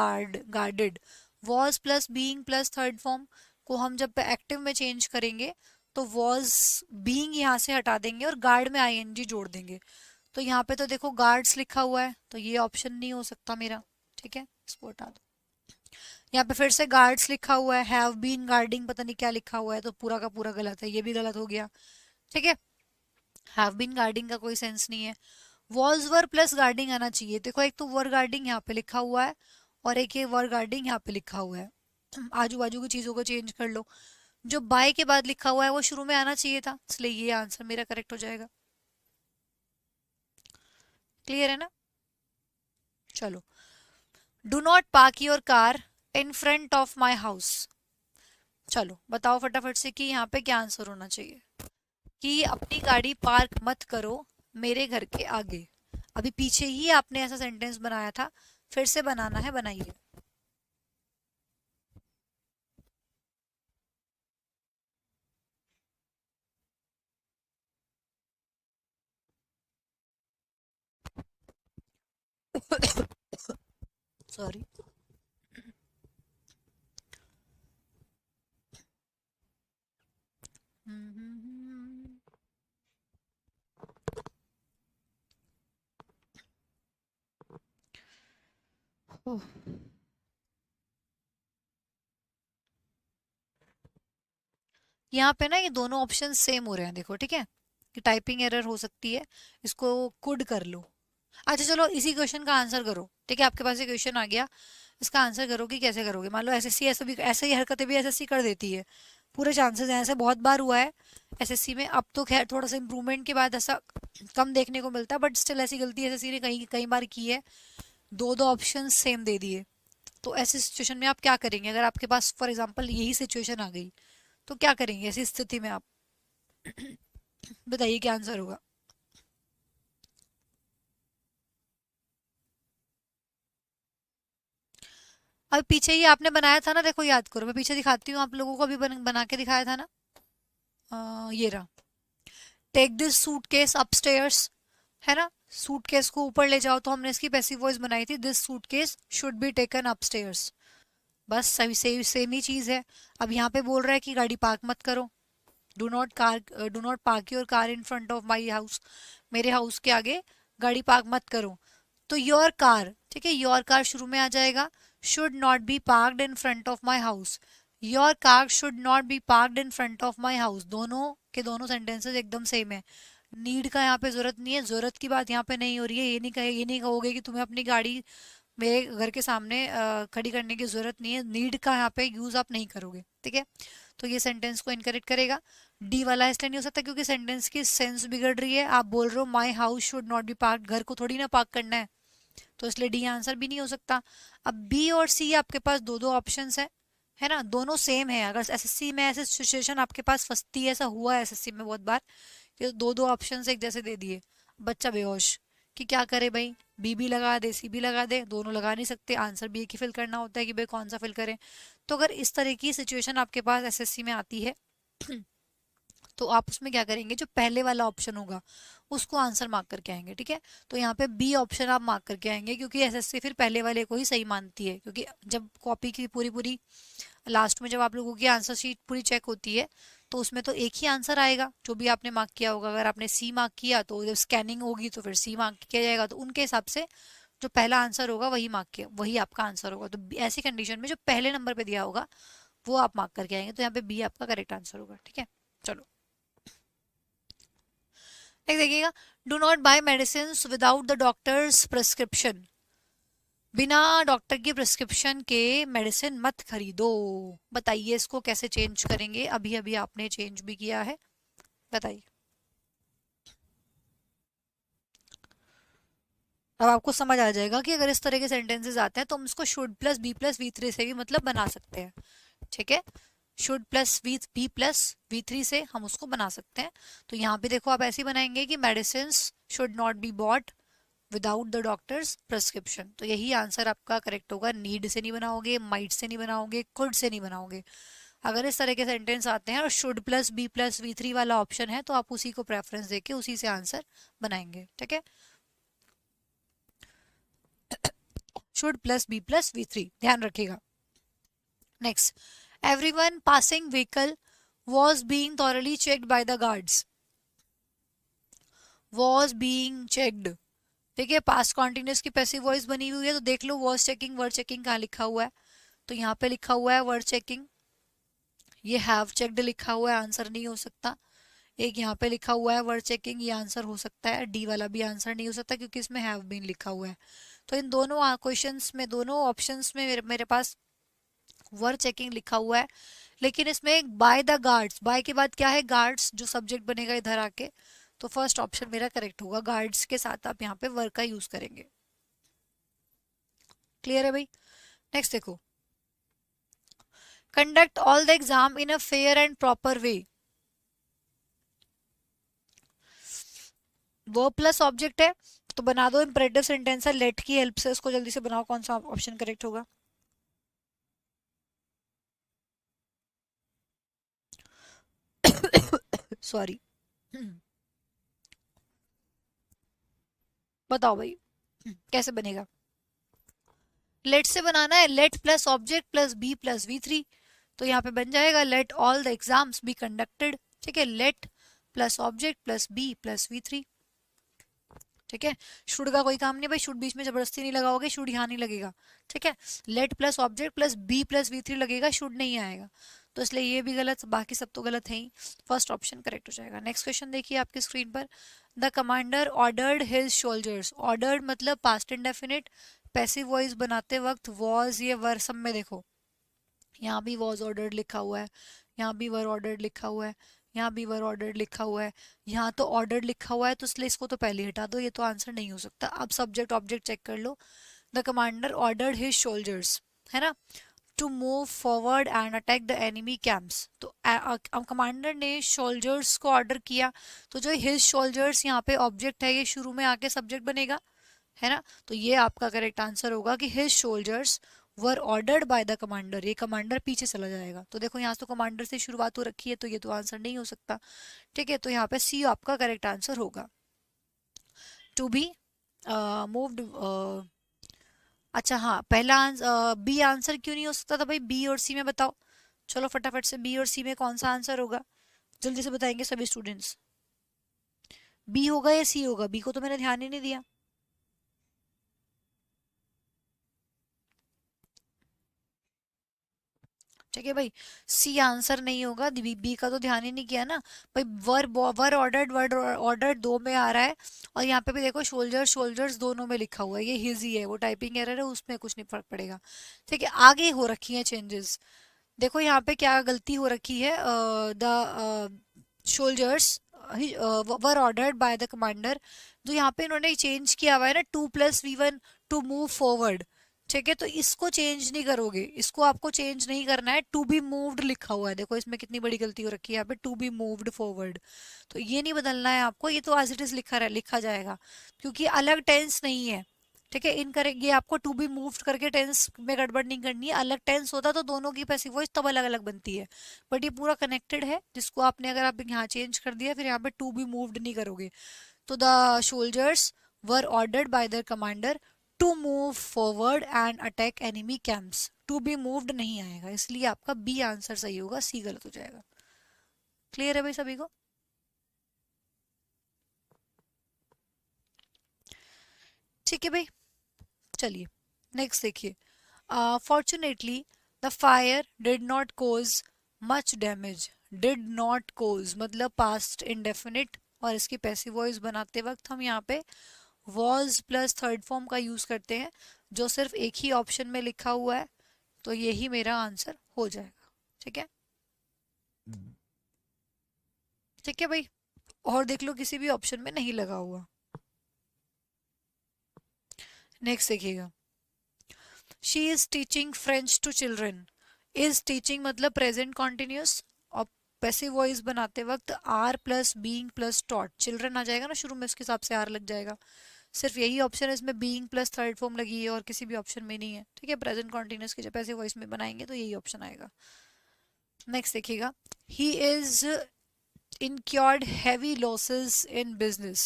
guarded. Was plus being plus third form को हम जब एक्टिव में चेंज करेंगे तो वॉज बीइंग यहाँ से हटा देंगे और गार्ड में आईएनजी जोड़ देंगे। तो यहाँ पे तो देखो गार्ड्स लिखा हुआ है, तो ये ऑप्शन नहीं हो सकता मेरा। ठीक है, इसको हटा दो। यहाँ पे फिर से गार्ड्स लिखा हुआ है, हैव बीन गार्डिंग पता नहीं क्या लिखा हुआ है, तो पूरा का पूरा गलत है, ये भी गलत हो गया। ठीक है, हैव बीन गार्डिंग का कोई सेंस नहीं है। वॉज वर प्लस गार्डिंग आना चाहिए। देखो एक तो वर गार्डिंग यहाँ पे लिखा हुआ है और एक ये वर गार्डिंग यहाँ पे लिखा हुआ है। आजू बाजू की चीजों को चेंज कर लो। जो बाय के बाद लिखा हुआ है वो शुरू में आना चाहिए था, इसलिए ये आंसर मेरा करेक्ट हो जाएगा। क्लियर है ना? चलो, do not park your car in front of my house. चलो बताओ फटाफट से कि यहाँ पे क्या आंसर होना चाहिए। कि अपनी गाड़ी पार्क मत करो मेरे घर के आगे। अभी पीछे ही आपने ऐसा सेंटेंस बनाया था, फिर से बनाना है, बनाइए। सॉरी। यहाँ पे ना ये दोनों ऑप्शन सेम हो रहे हैं, देखो ठीक है, कि टाइपिंग एरर हो सकती है, इसको कुड कर लो। अच्छा चलो इसी क्वेश्चन का आंसर करो। ठीक है, आपके पास ये क्वेश्चन आ गया, इसका आंसर करो कि कैसे करोगे। मान लो एसएससी ऐसा भी, ऐसे ही हरकतें भी एसएससी कर देती है, पूरे चांसेस हैं, ऐसे बहुत बार हुआ है एसएससी में। अब तो खैर थोड़ा सा इम्प्रूवमेंट के बाद ऐसा कम देखने को मिलता है, बट स्टिल ऐसी गलती एसएससी ने कई कई बार की है, दो दो ऑप्शन सेम दे दिए। तो ऐसी सिचुएशन में आप क्या करेंगे? अगर आपके पास फॉर एग्जाम्पल यही सिचुएशन आ गई तो क्या करेंगे ऐसी स्थिति में आप? बताइए क्या आंसर होगा। अब पीछे ही आपने बनाया था ना, देखो याद करो, मैं पीछे दिखाती हूँ आप लोगों को, अभी बना के दिखाया था ना। ये रहा। टेक दिस सूटकेस अपस्टेयर्स, है ना, सूटकेस को ऊपर ले जाओ, तो हमने इसकी पैसिव वॉइस बनाई थी, this suitcase should be taken upstairs. बस सही सेम ही चीज है। अब यहाँ पे बोल रहा है कि गाड़ी पार्क मत करो, do not park your car in front of my house, मेरे हाउस के आगे गाड़ी पार्क मत करो। तो योर कार, ठीक है, योर कार शुरू में आ जाएगा, should not be parked in front of my house. Your car should not be parked in front of my house, दोनों के दोनों सेंटेंसेस एकदम सेम है। नीड का यहाँ पे जरूरत नहीं है, जरूरत की बात यहाँ पे नहीं हो रही है। ये नहीं कहोगे कि तुम्हें अपनी गाड़ी मेरे घर के सामने खड़ी करने की जरूरत नहीं है, नीड का यहाँ पे यूज आप नहीं करोगे। ठीक है, तो ये सेंटेंस को इनकरेक्ट करेगा। डी वाला इसलिए नहीं हो सकता क्योंकि सेंटेंस की सेंस बिगड़ रही है। आप बोल रहे हो my house should not be park, घर को थोड़ी ना पार्क करना है, तो इसलिए डी आंसर भी नहीं हो सकता। अब बी और सी आपके पास दो दो ऑप्शन है ना, दोनों सेम है। अगर एसएससी में ऐसे सिचुएशन आपके पास फंसती है, ऐसा हुआ है एसएससी में बहुत बार, कि दो दो ऑप्शन एक जैसे दे दिए, बच्चा बेहोश कि क्या करे भाई, बी भी लगा दे सी भी लगा दे, दोनों लगा नहीं सकते, आंसर भी एक ही फिल करना होता है कि भाई कौन सा फिल करें। तो अगर इस तरह की सिचुएशन आपके पास एसएससी में आती है तो आप उसमें क्या करेंगे, जो पहले वाला ऑप्शन होगा उसको आंसर मार्क करके आएंगे। ठीक है, तो यहाँ पे बी ऑप्शन आप मार्क करके आएंगे, क्योंकि एसएससी फिर पहले वाले को ही सही मानती है। क्योंकि जब कॉपी की पूरी पूरी लास्ट में जब आप लोगों की आंसर शीट पूरी चेक होती है तो उसमें तो एक ही आंसर आएगा जो भी आपने मार्क किया होगा। अगर आपने सी मार्क किया तो जब स्कैनिंग होगी तो फिर सी मार्क किया जाएगा, तो उनके हिसाब से जो पहला आंसर होगा वही मार्क किया, वही आपका आंसर होगा। तो ऐसी कंडीशन में जो पहले नंबर पे दिया होगा वो आप मार्क करके आएंगे, तो यहाँ पे बी आपका करेक्ट आंसर होगा। ठीक है, चलो एक देखिएगा, do not buy medicine without the doctor's prescription. बिना डॉक्टर की प्रिस्क्रिप्शन के मेडिसिन मत खरीदो। बताइए इसको कैसे चेंज करेंगे, अभी अभी आपने चेंज भी किया है, बताइए। अब आपको समझ आ जाएगा कि अगर इस तरह के सेंटेंसेस आते हैं तो हम इसको should plus be plus V three से भी मतलब बना सकते हैं। ठीक है, should plus V be plus V three से हम उसको बना सकते हैं। तो यहाँ पे देखो आप ऐसे ही बनाएंगे कि medicine should not be bought without the doctor's prescription. तो यही आंसर आपका करेक्ट होगा। नीड से नहीं बनाओगे, माइट से नहीं बनाओगे, कुड से नहीं बनाओगे। अगर इस तरह के सेंटेंस आते हैं और शुड प्लस बी थ्री वाला ऑप्शन है तो आप उसी को प्रेफरेंस देके उसी से आंसर बनाएंगे। ठीक है, शुड प्लस वी थ्री ध्यान रखिएगा। Next, everyone passing vehicle was being thoroughly checked by the guards। was being checked, ठीक है, पास्ट कॉन्टिन्यूस की पैसिव वॉइस बनी हुई है तो देख लो was चेकिंग वर्ड चेकिंग कहाँ लिखा हुआ है। तो यहाँ पे लिखा हुआ है वर्ड चेकिंग, ये हैव चेक्ड लिखा हुआ है, आंसर नहीं हो सकता। एक यहाँ पे लिखा हुआ है वर्ड चेकिंग, ये आंसर हो सकता है। डी वाला भी आंसर नहीं हो सकता क्योंकि इसमें हैव बीन लिखा हुआ है। तो इन दोनों क्वेश्चंस में, दोनों ऑप्शंस में मेरे पास वर्ड चेकिंग लिखा हुआ है। लेकिन इसमें बाय द गार्ड्स, बाय के बाद क्या है, गार्ड्स, जो सब्जेक्ट बनेगा इधर आके। तो फर्स्ट ऑप्शन मेरा करेक्ट होगा, गार्ड्स के साथ आप यहाँ पे वर्क का यूज करेंगे। क्लियर है भाई। नेक्स्ट देखो, conduct all the exam in a fair and proper way. Verb plus object है तो बना दो इंपरेटिव सेंटेंस है, लेट की हेल्प से उसको जल्दी से बनाओ, कौन सा ऑप्शन करेक्ट होगा। सॉरी। बताओ भाई कैसे बनेगा। लेट से बनाना है, let plus object plus be plus V three. तो यहाँ पे बन जाएगा let all the exams be conducted. ठीक है, let plus object plus be plus V three. ठीक है, शुड का कोई काम नहीं भाई, शुड बीच में जबरदस्ती नहीं लगाओगे, शुड यहाँ नहीं लगेगा। ठीक है, let plus object plus be plus V three लगेगा, शुड नहीं आएगा। तो इसलिए ये भी गलत, बाकी सब तो गलत है ही। फर्स्ट ऑप्शन करेक्ट हो जाएगा। नेक्स्ट क्वेश्चन देखिए आपकी स्क्रीन पर। The commander ordered his soldiers. Ordered मतलब पास्ट इंडेफिनिट, पैसिव वॉइस बनाते वक्त वॉज ये वर सब में देखो, यहाँ भी वॉज ऑर्डर्ड लिखा हुआ है, यहाँ भी वर ऑर्डर्ड लिखा हुआ है, यहाँ भी वर ऑर्डर्ड लिखा हुआ है, यहाँ तो ऑर्डर्ड लिखा हुआ है, तो इसलिए इसको तो पहले हटा दो, ये तो आंसर नहीं हो सकता। अब सब्जेक्ट ऑब्जेक्ट चेक कर लो। The commander ordered his soldiers, है ना, to move forward and attack the enemy camps. तो कमांडर ने सोल्जर्स को ऑर्डर किया, तो जो हिज सोल्जर्स यहाँ पे ऑब्जेक्ट है, ये शुरू में आके सब्जेक्ट बनेगा, है ना। तो ये आपका करेक्ट आंसर होगा कि his soldiers were ordered by the commander. ये कमांडर पीछे चला जाएगा, तो देखो यहाँ तो कमांडर से शुरुआत हो रखी है, तो ये तो आंसर नहीं हो सकता। ठीक है, तो यहाँ पे सी आपका करेक्ट आंसर होगा, टू बी मूव्ड। अच्छा हाँ, पहला आंसर बी आंसर क्यों नहीं हो सकता था भाई, बी और सी में बताओ। चलो फटाफट से, बी और सी में कौन सा आंसर होगा, जल्दी से बताएंगे सभी स्टूडेंट्स। बी होगा या सी होगा, बी को तो मैंने ध्यान ही नहीं दिया। ठीक है भाई, सी आंसर नहीं होगा, बी का तो ध्यान ही नहीं किया ना भाई। वर ऑर्डर्ड, वर्ड ऑर्डर्ड दो में आ रहा है, और यहाँ पे भी देखो शोल्जर शोल्जर्स दोनों में लिखा हुआ है, ये हिज ही है, वो टाइपिंग एरर है, उसमें कुछ नहीं फर्क पड़ेगा। ठीक है, आगे हो रखी है चेंजेस। देखो यहाँ पे क्या गलती हो रखी है, the soldiers were ordered by the commander, जो यहाँ पे इन्होंने चेंज किया हुआ है ना, 2+V1 टू मूव फॉरवर्ड। ठीक है, तो इसको चेंज नहीं करोगे, इसको आपको चेंज नहीं करना है। टू बी मूव्ड लिखा हुआ है, देखो इसमें कितनी बड़ी गलती हो रखी है यहाँ पे, टू बी मूव्ड फॉरवर्ड। तो ये नहीं बदलना है आपको, ये तो एज इट इज लिखा जाएगा, क्योंकि अलग टेंस नहीं है। ठीक है, इनकरेक्ट, ये आपको टू बी मूव्ड करके टेंस में गड़बड़ नहीं करनी है। अलग टेंस होता तो दोनों की पैसिव वॉइस तब अलग अलग बनती है, बट ये पूरा कनेक्टेड है, जिसको आपने अगर आप यहाँ चेंज कर दिया फिर यहाँ पे टू बी मूव्ड नहीं करोगे। तो the soldiers were ordered by the commander to move forward and attack enemy camps. To be moved नहीं आएगा, इसलिए आपका बी आंसर सही होगा, सी गलत हो जाएगा। क्लियर है भाई सभी को। ठीक है भाई, चलिए नेक्स्ट देखिए। Fortunately the fire did not cause much damage. Did not cause मतलब पास्ट इंडेफिनिट, और इसकी पैसिव वॉइस बनाते वक्त हम यहाँ पे वॉज प्लस थर्ड फॉर्म का यूज करते हैं, जो सिर्फ एक ही ऑप्शन में लिखा हुआ है, तो यही मेरा आंसर हो जाएगा। ठीक है, ठीक है भाई, और देख लो किसी भी ऑप्शन में नहीं लगा हुआ। नेक्स्ट देखिएगा, she is teaching French to children. Is teaching मतलब प्रेजेंट कॉन्टिन्यूस, और पैसिव वॉइस बनाते वक्त are plus being plus taught, children आ जाएगा ना शुरू में, उसके हिसाब से आर लग जाएगा। सिर्फ यही ऑप्शन है इसमें बीइंग प्लस थर्ड फॉर्म लगी है, और किसी भी ऑप्शन में नहीं है। ठीक है, प्रेजेंट कॉन्टिन्यूस की जब पैसिव वॉइस में बनाएंगे तो यही ऑप्शन आएगा। नेक्स्ट देखिएगा, he is incurred heavy losses in business।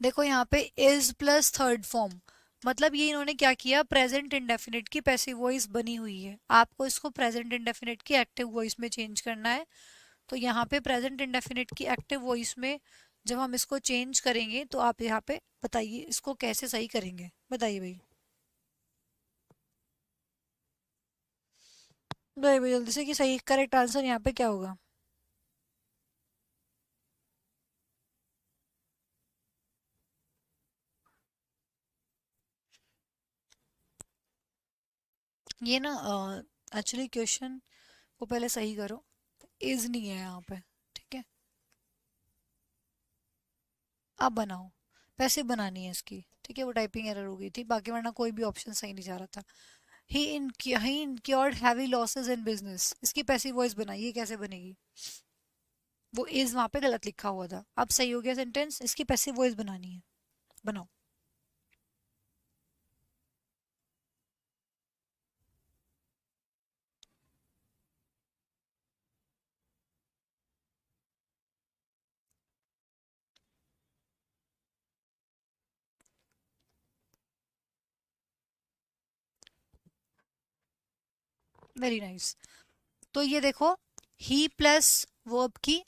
देखो यहाँ पे is प्लस थर्ड फॉर्म, मतलब ये इन्होंने क्या किया, प्रेजेंट इंडेफिनिट की पैसिव वॉइस बनी हुई है, आपको इसको प्रेजेंट इंडेफिनिट की एक्टिव वॉइस में चेंज करना है। तो यहाँ पे प्रेजेंट इंडेफिनिट की एक्टिव वॉइस में जब हम इसको चेंज करेंगे तो आप यहाँ पे बताइए इसको कैसे सही करेंगे, बताइए भाई। बताइए भाई जल्दी से कि सही करेक्ट आंसर यहाँ पे क्या होगा। ये ना एक्चुअली क्वेश्चन को पहले सही करो, इज नहीं है यहाँ पे। ठीक है, अब बनाओ, पैसे बनानी है इसकी। ठीक है, वो टाइपिंग एरर हो गई थी, बाकी वरना कोई भी ऑप्शन सही नहीं जा रहा था। ही इनक्योर्ड हैवी लॉसेस इन बिजनेस, इसकी पैसिव वॉइस बनाई, ये कैसे बनेगी, वो इज वहां पे गलत लिखा हुआ था, अब सही हो गया सेंटेंस, इसकी पैसिव वॉइस बनानी है, बनाओ। Very nice. तो ये देखो, ही प्लस वर्ब की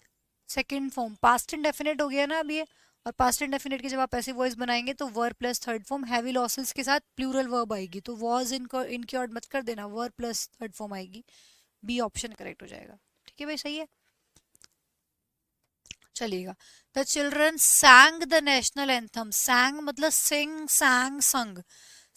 सेकंड फॉर्म पास्ट इंडेफिनिट हो गया ना अब ये, और पास्ट इंडेफिनिट की जब आप ऐसे वॉइस बनाएंगे तो verb plus third form heavy losses के साथ प्लूरल वर्ब आएगी, तो वॉज इनक्योर्ड मत कर देना, वर्ब प्लस थर्ड फॉर्म आएगी। बी ऑप्शन करेक्ट हो जाएगा। ठीक है भाई, सही है। चलिएगा, the children sang the national anthem, सैंग मतलब सिंग सैंग संग,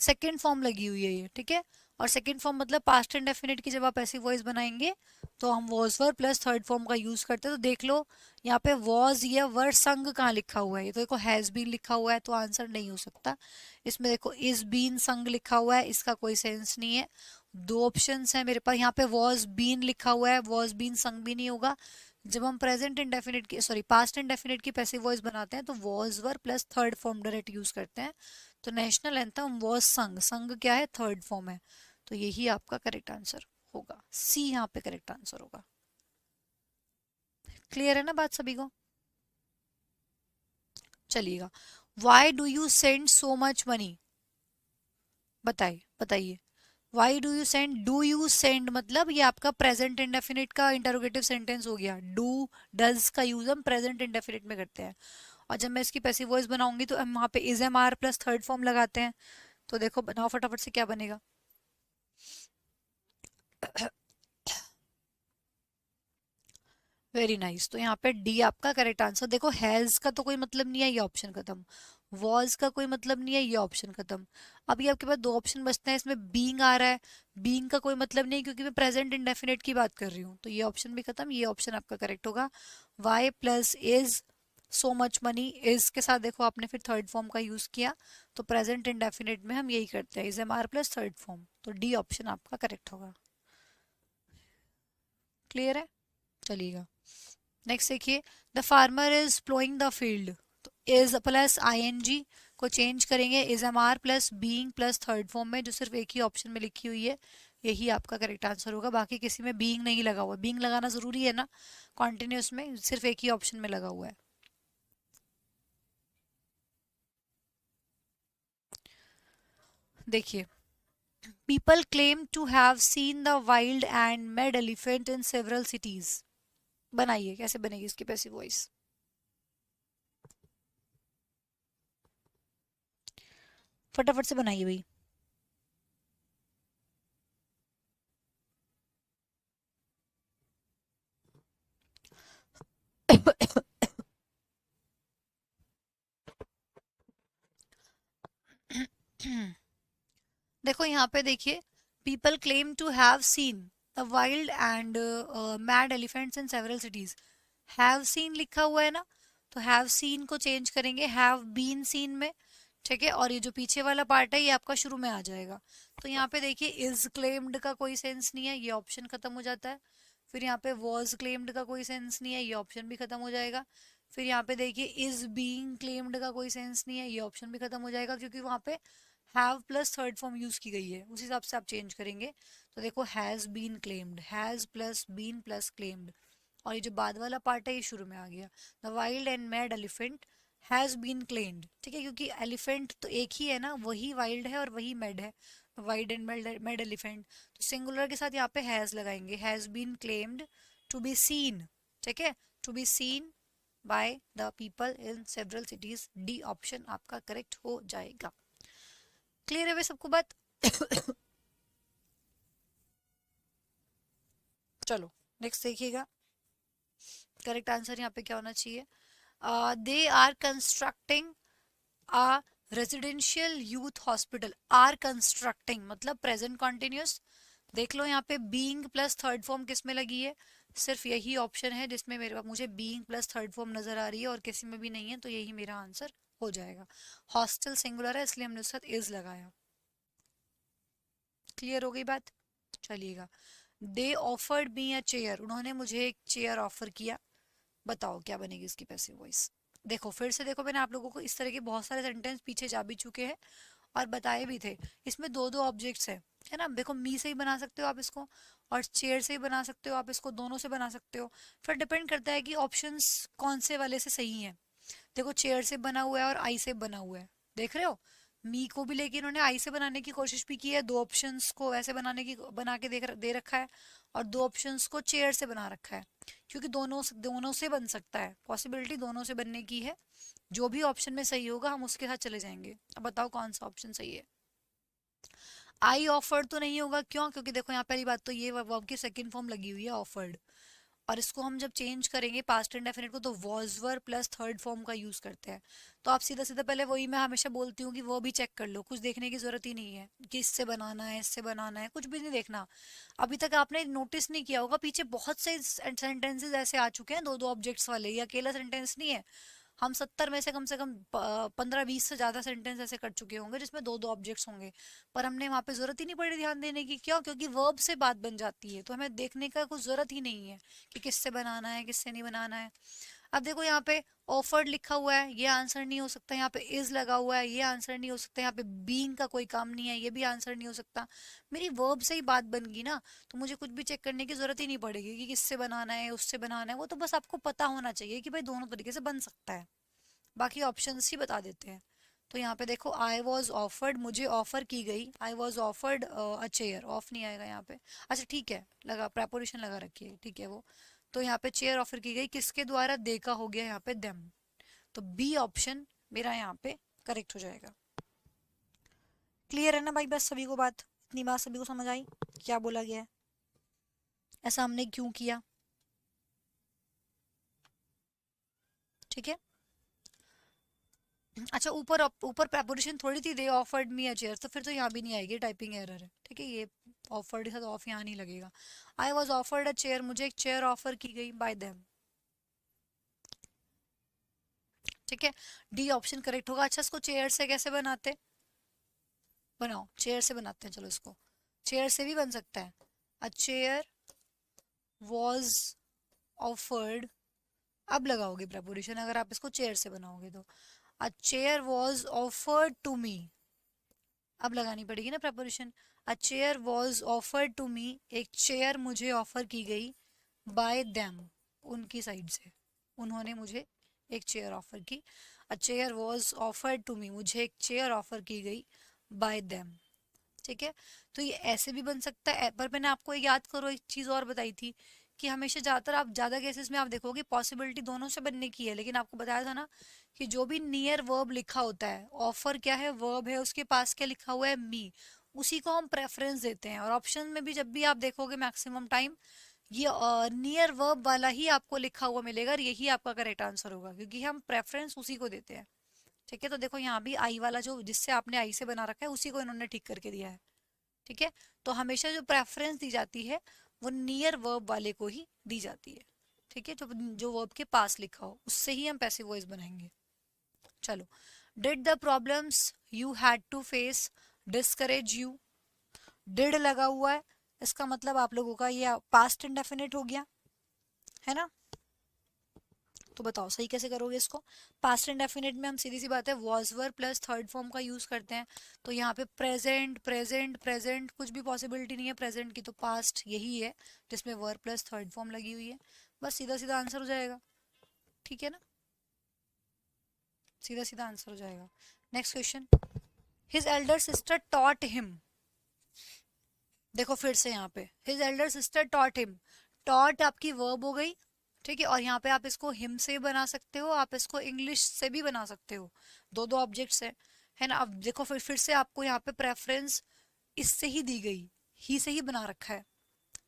सेकेंड फॉर्म लगी हुई है ये। ठीक है, और सेकेंड फॉर्म मतलब पास्ट इंडेफिनिट की जब आप ऐसी वॉइस बनाएंगे तो हम was were plus third form का यूज करते हैं। तो देख लो यहाँ पे वॉज या वर संग कहाँ लिखा हुआ है, ये तो देखो हैज बीन लिखा हुआ है, तो आंसर नहीं हो सकता। इसमें देखो इज बीन संग लिखा हुआ है, इसका कोई सेंस नहीं है। दो ऑप्शंस है मेरे पास, यहाँ पे वॉज बीन लिखा हुआ है, वॉज बीन संग भी नहीं होगा। जब हम प्रेजेंट इंडेफिनिट की सॉरी पास्ट इंडेफिनिट की पैसिव वॉइस बनाते हैं तो was were plus third form direct use करते हैं। तो नेशनल एंथम वॉज संग, संग क्या है, थर्ड फॉर्म है। तो यही आपका करेक्ट आंसर होगा, सी यहाँ पे करेक्ट आंसर होगा। क्लियर है ना बात सभी को। चलिएगा, why do you send so much money, बताइए बताइए। Why do you send, do you send मतलब ये आपका प्रेजेंट इंडेफिनिट का इंटरोगेटिव सेंटेंस हो गया। डू डज का यूज हम प्रेजेंट इंडेफिनिट में करते हैं, और जब मैं इसकी पैसिव वॉइस बनाऊंगी तो हम वहां पे is am are plus third form लगाते हैं। तो देखो बनाओ फटाफट से क्या बनेगा। वेरी नाइस, तो यहाँ पे डी आपका करेक्ट आंसर। देखो हैज का तो कोई मतलब नहीं है, ये ऑप्शन खत्म। वॉज का कोई मतलब नहीं है, ये ऑप्शन खत्म। अभी आपके पास दो ऑप्शन बचते हैं, इसमें बीइंग आ रहा है, बीइंग का कोई मतलब नहीं क्योंकि मैं प्रेजेंट इंडेफिनिट की बात कर रही हूँ, तो ये ऑप्शन भी खत्म, ये ऑप्शन आपका करेक्ट होगा। Y plus is so much money, is के साथ देखो आपने फिर थर्ड फॉर्म का यूज किया, तो प्रेजेंट इंडेफिनिट में हम यही करते हैं, is am are plus third form, तो डी ऑप्शन आपका करेक्ट होगा। क्लियर है, चलिएगा नेक्स्ट देखिए, the farmer is ploughing the field, तो इज प्लस आईएनजी को चेंज करेंगे is am are plus being plus third form में, जो सिर्फ एक ही ऑप्शन में लिखी हुई है, यही आपका करेक्ट आंसर होगा। बाकी किसी में बीइंग नहीं लगा हुआ, बीइंग लगाना जरूरी है ना कॉन्टिन्यूस में, सिर्फ एक ही ऑप्शन में लगा हुआ है। देखिए, people claim to have seen the wild and mad elephant in several cities, बनाइए कैसे बनेगी इसकी पैसिव वॉइस। फटाफट से बनाइए भाई। देखो यहाँ पे देखिए, people claim to have seen the wild and mad elephants in several cities, have seen लिखा हुआ है ना, तो हैव सीन को चेंज करेंगे हैव बीन सीन में, ठीक है, और ये जो पीछे वाला पार्ट है ये आपका शुरू में आ जाएगा। तो यहाँ पे देखिए इज क्लेम्ड का कोई सेंस नहीं है, ये ऑप्शन खत्म हो जाता है। फिर यहाँ पे वॉज क्लेम्ड का कोई सेंस नहीं है, ये ऑप्शन भी खत्म हो जाएगा। फिर यहाँ पे देखिए इज बीइंग क्लेम्ड का कोई सेंस नहीं है, ये ऑप्शन भी खत्म हो जाएगा, क्योंकि वहाँ पे have plus third form use की गई है, उस हिसाब से आप चेंज करेंगे। तो देखो has been claimed, has plus been plus claimed, और ये जो बाद वाला पार्ट है ये शुरू में आ गया। The wild and mad elephant has been claimed, ठीक है, क्योंकि एलिफेंट तो एक ही है ना, वही वाइल्ड है और वही मैड है, वाइल्ड एंड मैड एलिफेंट। तो सिंगुलर के साथ यहाँ पे हैज लगाएंगे, has been claimed to be seen, ठीक है, to be seen by the people in several cities. D option आपका करेक्ट हो जाएगा। क्लियर है वे सबको बात? चलो नेक्स्ट देखिएगा, करेक्ट आंसर यहाँ पे क्या होना चाहिए। They are constructing a residential youth hospital. Are constructing मतलब प्रेजेंट कॉन्टिन्यूस। देख लो यहाँ पे बीइंग प्लस थर्ड फॉर्म किस में लगी है, सिर्फ यही ऑप्शन है जिसमें मेरे पास मुझे बीइंग प्लस थर्ड फॉर्म नजर आ रही है, और किसी में भी नहीं है, तो यही मेरा आंसर हो जाएगा। हॉस्टल सिंगुलर है इसलिए हमने उसके साथ इज लगाया। क्लियर हो गई बात? चलिएगा, they offered me a chair, उन्होंने मुझे एक चेयर ऑफर किया, बताओ क्या बनेगी इसकी पैसिव वॉइस। देखो फिर से देखो, मैंने आप लोगों को इस तरह के बहुत सारे सेंटेंस पीछे जा भी चुके हैं और बताए भी थे। इसमें दो दो ऑब्जेक्ट्स है ना, देखो मी से ही बना सकते हो आप इसको, और चेयर से ही बना सकते हो आप इसको, दोनों से बना सकते हो। फिर डिपेंड करता है कि ऑप्शंस कौन से वाले से सही हैं। देखो चेयर से बना हुआ है और आई से बना हुआ है, देख रहे हो, मी को भी लेके इन्होंने आई से बनाने की कोशिश भी की है, दो ऑप्शंस को वैसे बनाने की बना के दे रखा है, और दो ऑप्शंस को चेयर से बना रखा है, क्योंकि दोनों से बन सकता है, पॉसिबिलिटी दोनों से बनने की है। जो भी ऑप्शन में सही होगा हम उसके साथ चले जाएंगे। अब बताओ कौन सा ऑप्शन सही है। आई ऑफर्ड तो नहीं होगा, क्यों? क्योंकि देखो यहाँ पहली बात तो ये वर्ब की सेकंड फॉर्म लगी हुई है ऑफर्ड, और इसको हम जब चेंज करेंगे पास्ट एंड डेफिनेट को तो was were plus third form का यूज करते हैं। तो आप सीधा सीधा पहले वही मैं हमेशा बोलती हूँ कि वो भी चेक कर लो, कुछ देखने की जरूरत ही नहीं है कि इससे बनाना है इससे बनाना है, कुछ भी नहीं देखना। अभी तक आपने नोटिस नहीं किया होगा पीछे बहुत से सेंटेंसेस ऐसे आ चुके हैं दो दो ऑब्जेक्ट्स वाले, ये अकेला सेंटेंस नहीं है। हम 70 में से कम 15-20 से ज्यादा सेंटेंस ऐसे कर चुके होंगे जिसमें दो दो ऑब्जेक्ट्स होंगे, पर हमने वहां पे जरूरत ही नहीं पड़ी ध्यान देने की। क्यों? क्योंकि वर्ब से बात बन जाती है, तो हमें देखने का कुछ जरूरत ही नहीं है कि किससे बनाना है किससे नहीं बनाना है। अब देखो यहाँ पे ऑफर्ड लिखा हुआ है, ये आंसर नहीं हो सकता। यहाँ पे इज लगा हुआ है, ये आंसर नहीं हो सकता। यहाँ पे बीइंग का कोई काम नहीं है, ये भी आंसर नहीं हो सकता। मेरी वर्ब से ही बात बन गई ना, तो मुझे कुछ भी चेक करने की जरूरत ही नहीं पड़ेगी कि किससे बनाना है उससे बनाना है, वो तो बस आपको पता होना चाहिए कि भाई दोनों तरीके से बन सकता है, बाकी ऑप्शंस ही बता देते हैं। तो यहाँ पे देखो आई वॉज ऑफर्ड, मुझे ऑफर की गई, I was offered a chair, of नहीं आएगा यहाँ पे। अच्छा ठीक है, लगा प्रेपोजिशन लगा रखी है, ठीक है वो। तो यहाँ पे चेयर ऑफर की गई किसके द्वारा, देखा हो गया यहाँ पे देम। तो बी ऑप्शन मेरा यहाँ पे करेक्ट हो जाएगा। क्लियर है ना भाई? बस सभी को बात, इतनी बात सभी को समझ आई क्या बोला गया है, ऐसा हमने क्यों किया? ठीक है। अच्छा ऊपर ऊपर प्रेपोजिशन थोड़ी थी, they offered me a chair, तो फिर तो यहाँ भी नहीं आएगी, टाइपिंग एरर है, ठीक है। ये ऑफर्ड के साथ ऑफ यहाँ नहीं लगेगा। I was offered a chair, मुझे एक चेयर ऑफर की गई बाय देम, ठीक है। डी ऑप्शन करेक्ट होगा। अच्छा इसको चेयर से कैसे बनाते, बनाओ चेयर से बनाते हैं, चलो इसको चेयर से भी बन सकता है। अ चेयर वॉज ऑफर्ड, अब लगाओगे प्रेपोजिशन अगर आप इसको चेयर से बनाओगे तो। A chair was offered to me, अब लगानी पड़ेगी ना preposition. A chair was offered to me, एक चेयर मुझे ऑफर की गई, बाय देम, उनकी साइड से, उन्होंने मुझे एक चेयर ऑफर की। A chair was offered to me, मुझे एक चेयर ऑफर की गई बाय देम, ठीक है। तो ये ऐसे भी बन सकता है, पर मैंने आपको एक याद करो एक चीज और बताई थी कि हमेशा ज्यादातर आप ज्यादा केसेस में आप देखोगे पॉसिबिलिटी दोनों से बनने की है, लेकिन आपको बताया था ना कि जो भी नियर वर्ब लिखा होता है, ऑफर क्या है, वर्ब है, उसके पास क्या लिखा हुआ है, मी, उसी को हम प्रेफरेंस देते हैं। और ऑप्शन में भी जब भी आप देखोगे मैक्सिमम टाइम ये नियर वर्ब वाला ही आपको लिखा हुआ मिलेगा, और यही आपका करेक्ट आंसर होगा, क्योंकि हम प्रेफरेंस उसी को देते हैं, ठीक है। तो देखो यहाँ भी आई वाला जो जिससे आपने आई से बना रखा है उसी को इन्होंने ठीक करके दिया है, ठीक है। तो हमेशा जो प्रेफरेंस दी जाती है वो नियर वर्ब वाले को ही दी जाती है, ठीक है। जो जो वर्ब के पास लिखा हो उससे ही हम पैसिव वॉइस बनाएंगे। चलो did the problems you had to face discourage you. Did लगा हुआ है, इसका मतलब आप लोगों का ये पास्ट इंडेफिनिट हो गया है ना। तो बताओ सही कैसे करोगे इसको। पास्ट इंडेफिनिट में हम सीधी सी बात है was were plus third form का यूज करते हैं। तो यहाँ पे प्रेजेंट प्रेजेंट प्रेजेंट कुछ भी पॉसिबिलिटी नहीं है प्रेजेंट की, तो पास्ट यही है जिसमें वर प्लस थर्ड फॉर्म लगी हुई है। बस सीधा सीधा आंसर हो जाएगा, ठीक है ना, सीधा सीधा आंसर हो जाएगा। Next question, his elder sister taught him. देखो फिर से यहाँ पे his elder sister taught him, taught आपकी वर्ब हो गई, ठीक है, और यहाँ पे आप इसको हिम से बना सकते हो, आप इसको इंग्लिश से भी बना सकते हो, दो दो ऑब्जेक्ट्स है ना। अब देखो फिर से आपको यहाँ पे प्रेफरेंस इससे ही दी गई, ही से ही बना रखा है,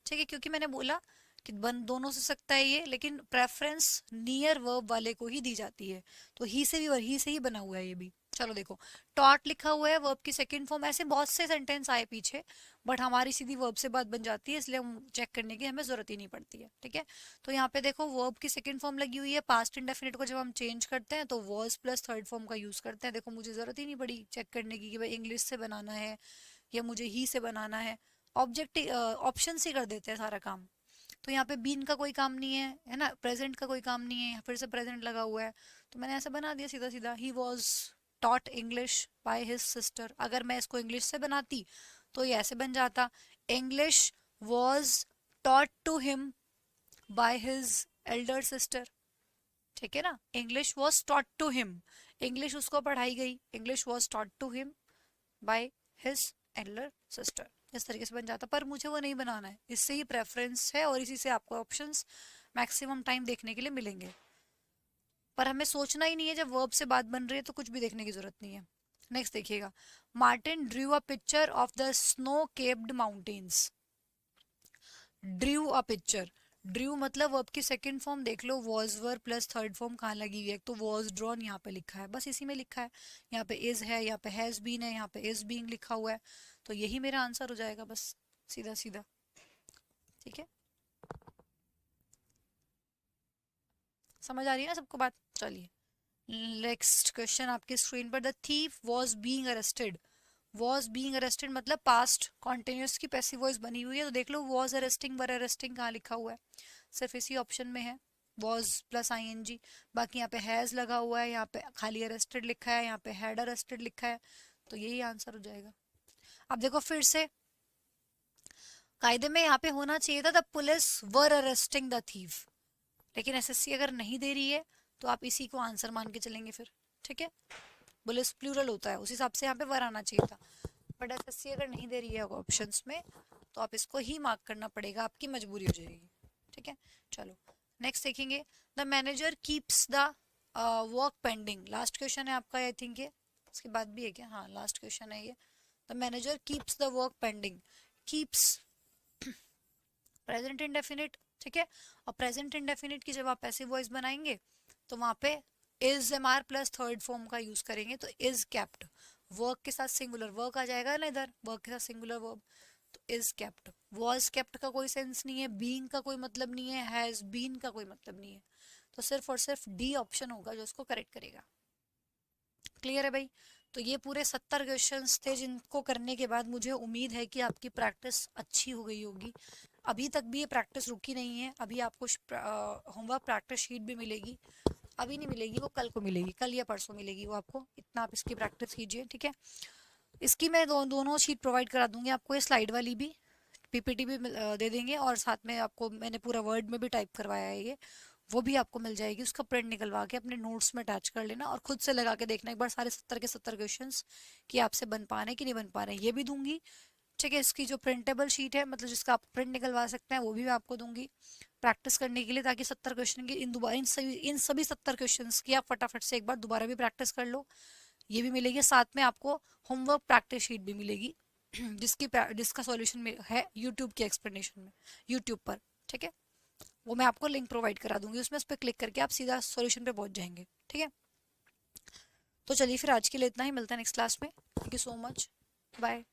ठीक है, क्योंकि मैंने बोला कि बन दोनों से सकता है ये, लेकिन प्रेफरेंस नियर वर्ब वाले को ही दी जाती है, तो ही से भी ही से ही बना हुआ है ये भी। चलो देखो, टॉट लिखा हुआ है वर्ब की सेकंड फॉर्म, ऐसे बहुत से सेंटेंस आए पीछे, बट हमारी सीधी वर्ब से बात बन जाती है, इसलिए हम चेक करने की हमें जरूरत ही नहीं पड़ती है, ठीक है। तो यहाँ पे देखो वर्ब की सेकंड फॉर्म लगी हुई है, पास्ट इंडेफिनिट को जब हम चेंज करते हैं तो वॉज प्लस थर्ड फॉर्म का यूज करते हैं। देखो मुझे जरूरत ही नहीं पड़ी चेक करने की कि भाई इंग्लिश से बनाना है या मुझे ही से बनाना है, ऑब्जेक्ट ऑप्शन से कर देते हैं सारा काम। तो यहाँ पे बीन का कोई काम नहीं है ना, प्रेजेंट का कोई काम नहीं है, फिर से प्रेजेंट लगा हुआ है, तो मैंने ऐसा बना दिया सीधा सीधा, he was taught English by his sister. अगर मैं इसको इंग्लिश से बनाती तो ये ऐसे बन जाता, English was taught to him by his elder sister, ठीक है ना। English was taught to him, English उसको पढ़ाई गई, English was taught to him by his elder sister, इस तरीके से बन जाता। पर मुझे वो नहीं बनाना है, इससे ही प्रेफरेंस है और इसी से आपको ऑप्शंस मैक्सिमम टाइम देखने के लिए मिलेंगे। पर हमें सोचना ही नहीं है, जब वर्ब से बात बन रही है तो कुछ भी देखने की जरूरत नहीं है। नेक्स्ट देखिएगा, Martin drew a picture of the snow capped mountains. Drew a picture, drew मतलब वर्ब की सेकंड फॉर्म देख लो, was were plus third form कहाँ लगी हुई है, तो वॉज ड्रॉन यहाँ पे लिखा है, बस इसी में लिखा है, यहाँ पे इज है, यहाँ पे हैज बीन है, यहाँ पे इज बीइंग लिखा हुआ है, तो यही मेरा आंसर हो जाएगा, बस सीधा सीधा, ठीक है। समझ आ रही है ना सबको बात। चलिए नेक्स्ट क्वेश्चन आपकी स्क्रीन पर, the thief was being arrested. Was being arrested मतलब पास्ट कॉन्टिन्यूस की पैसिव वॉइस बनी हुई है, तो देख लो वॉज अरेस्टिंग वर अरेस्टिंग कहाँ लिखा हुआ है, सिर्फ इसी ऑप्शन में है, वॉज प्लस आईएनजी। बाकी यहाँ पे हैज लगा हुआ है, यहाँ पे खाली अरेस्टेड लिखा है, यहाँ पे हैड अरेस्टेड लिखा है, तो यही आंसर हो जाएगा। अब देखो फिर से कायदे में यहाँ पे होना चाहिए था the police were arresting the thief, लेकिन एसएससी अगर नहीं दे रही है तो आप इसी को आंसर मान के चलेंगे फिर, ठीक है। पुलिस प्लूरल होता है, उस हिसाब से यहाँ पे वर आना चाहिए था, बट एसएससी अगर नहीं दे रही है ऑप्शंस में तो आप इसको ही मार्क करना पड़ेगा, आपकी मजबूरी हो जाएगी, ठीक है। चलो नेक्स्ट देखेंगे, the manager keeps the work pending. Last question है आपका, आई थिंक ये इसके बाद भी है क्या, हाँ लास्ट क्वेश्चन है ये। The manager keeps the work pending, keeps present indefinite, ठीक है, और प्रेजेंट इंडेफिनिट की जब आप पैसिव वॉइस बनाएंगे तो वहां पे is am are plus third form का यूज करेंगे, तो इज केप्ट, वर्क के साथ सिंगुलर वर्क आ जाएगा ना इधर, वर्क के साथ सिंगुलर वर्ब, तो इज केप्ट। वॉज केप्ट का कोई सेंस नहीं है, बीइंग का कोई मतलब नहीं है, हैज बीन का कोई मतलब नहीं है, तो सिर्फ और सिर्फ डी ऑप्शन होगा जो उसको करेक्ट करेगा। क्लियर है भाई। तो ये पूरे 70 क्वेश्चंस थे जिनको करने के बाद मुझे उम्मीद है कि आपकी प्रैक्टिस अच्छी हो गई होगी। अभी तक भी ये प्रैक्टिस रुकी नहीं है, अभी आपको होमवर्क प्रैक्टिस शीट भी मिलेगी, अभी नहीं मिलेगी, वो कल को मिलेगी, कल या परसों मिलेगी वो आपको, इतना आप इसकी प्रैक्टिस कीजिए, ठीक है। इसकी मैं दोनों शीट प्रोवाइड करा दूंगी आपको, ये स्लाइड वाली भी, पीपीटी भी दे देंगे, और साथ में आपको मैंने पूरा वर्ड में भी टाइप करवाया है ये, वो भी आपको मिल जाएगी, उसका प्रिंट निकलवा के अपने नोट्स में अटैच कर लेना और खुद से लगा के देखना एक बार सारे 70 के 70 क्वेश्चंस कि आपसे बन पा रहे हैं कि नहीं बन पा रहे हैं, ये भी दूंगी, ठीक है। इसकी जो प्रिंटेबल शीट है, मतलब जिसका आप प्रिंट निकलवा सकते हैं, वो भी मैं आपको दूंगी प्रैक्टिस करने के लिए, ताकि 70 क्वेश्चन की इन सभी 70 क्वेश्चन की आप फटाफट से एक बार दोबारा भी प्रैक्टिस कर लो। ये भी मिलेगी, साथ में आपको होमवर्क प्रैक्टिस शीट भी मिलेगी जिसका सॉल्यूशन है यूट्यूब के एक्सप्लेनेशन में, यूट्यूब पर, ठीक है। वो मैं आपको लिंक प्रोवाइड करा दूंगी, उसमें उस पर क्लिक करके आप सीधा सॉल्यूशन पे पहुंच जाएंगे, ठीक है। तो चलिए फिर आज के लिए इतना ही, मिलता है नेक्स्ट क्लास में, thank you so much, bye.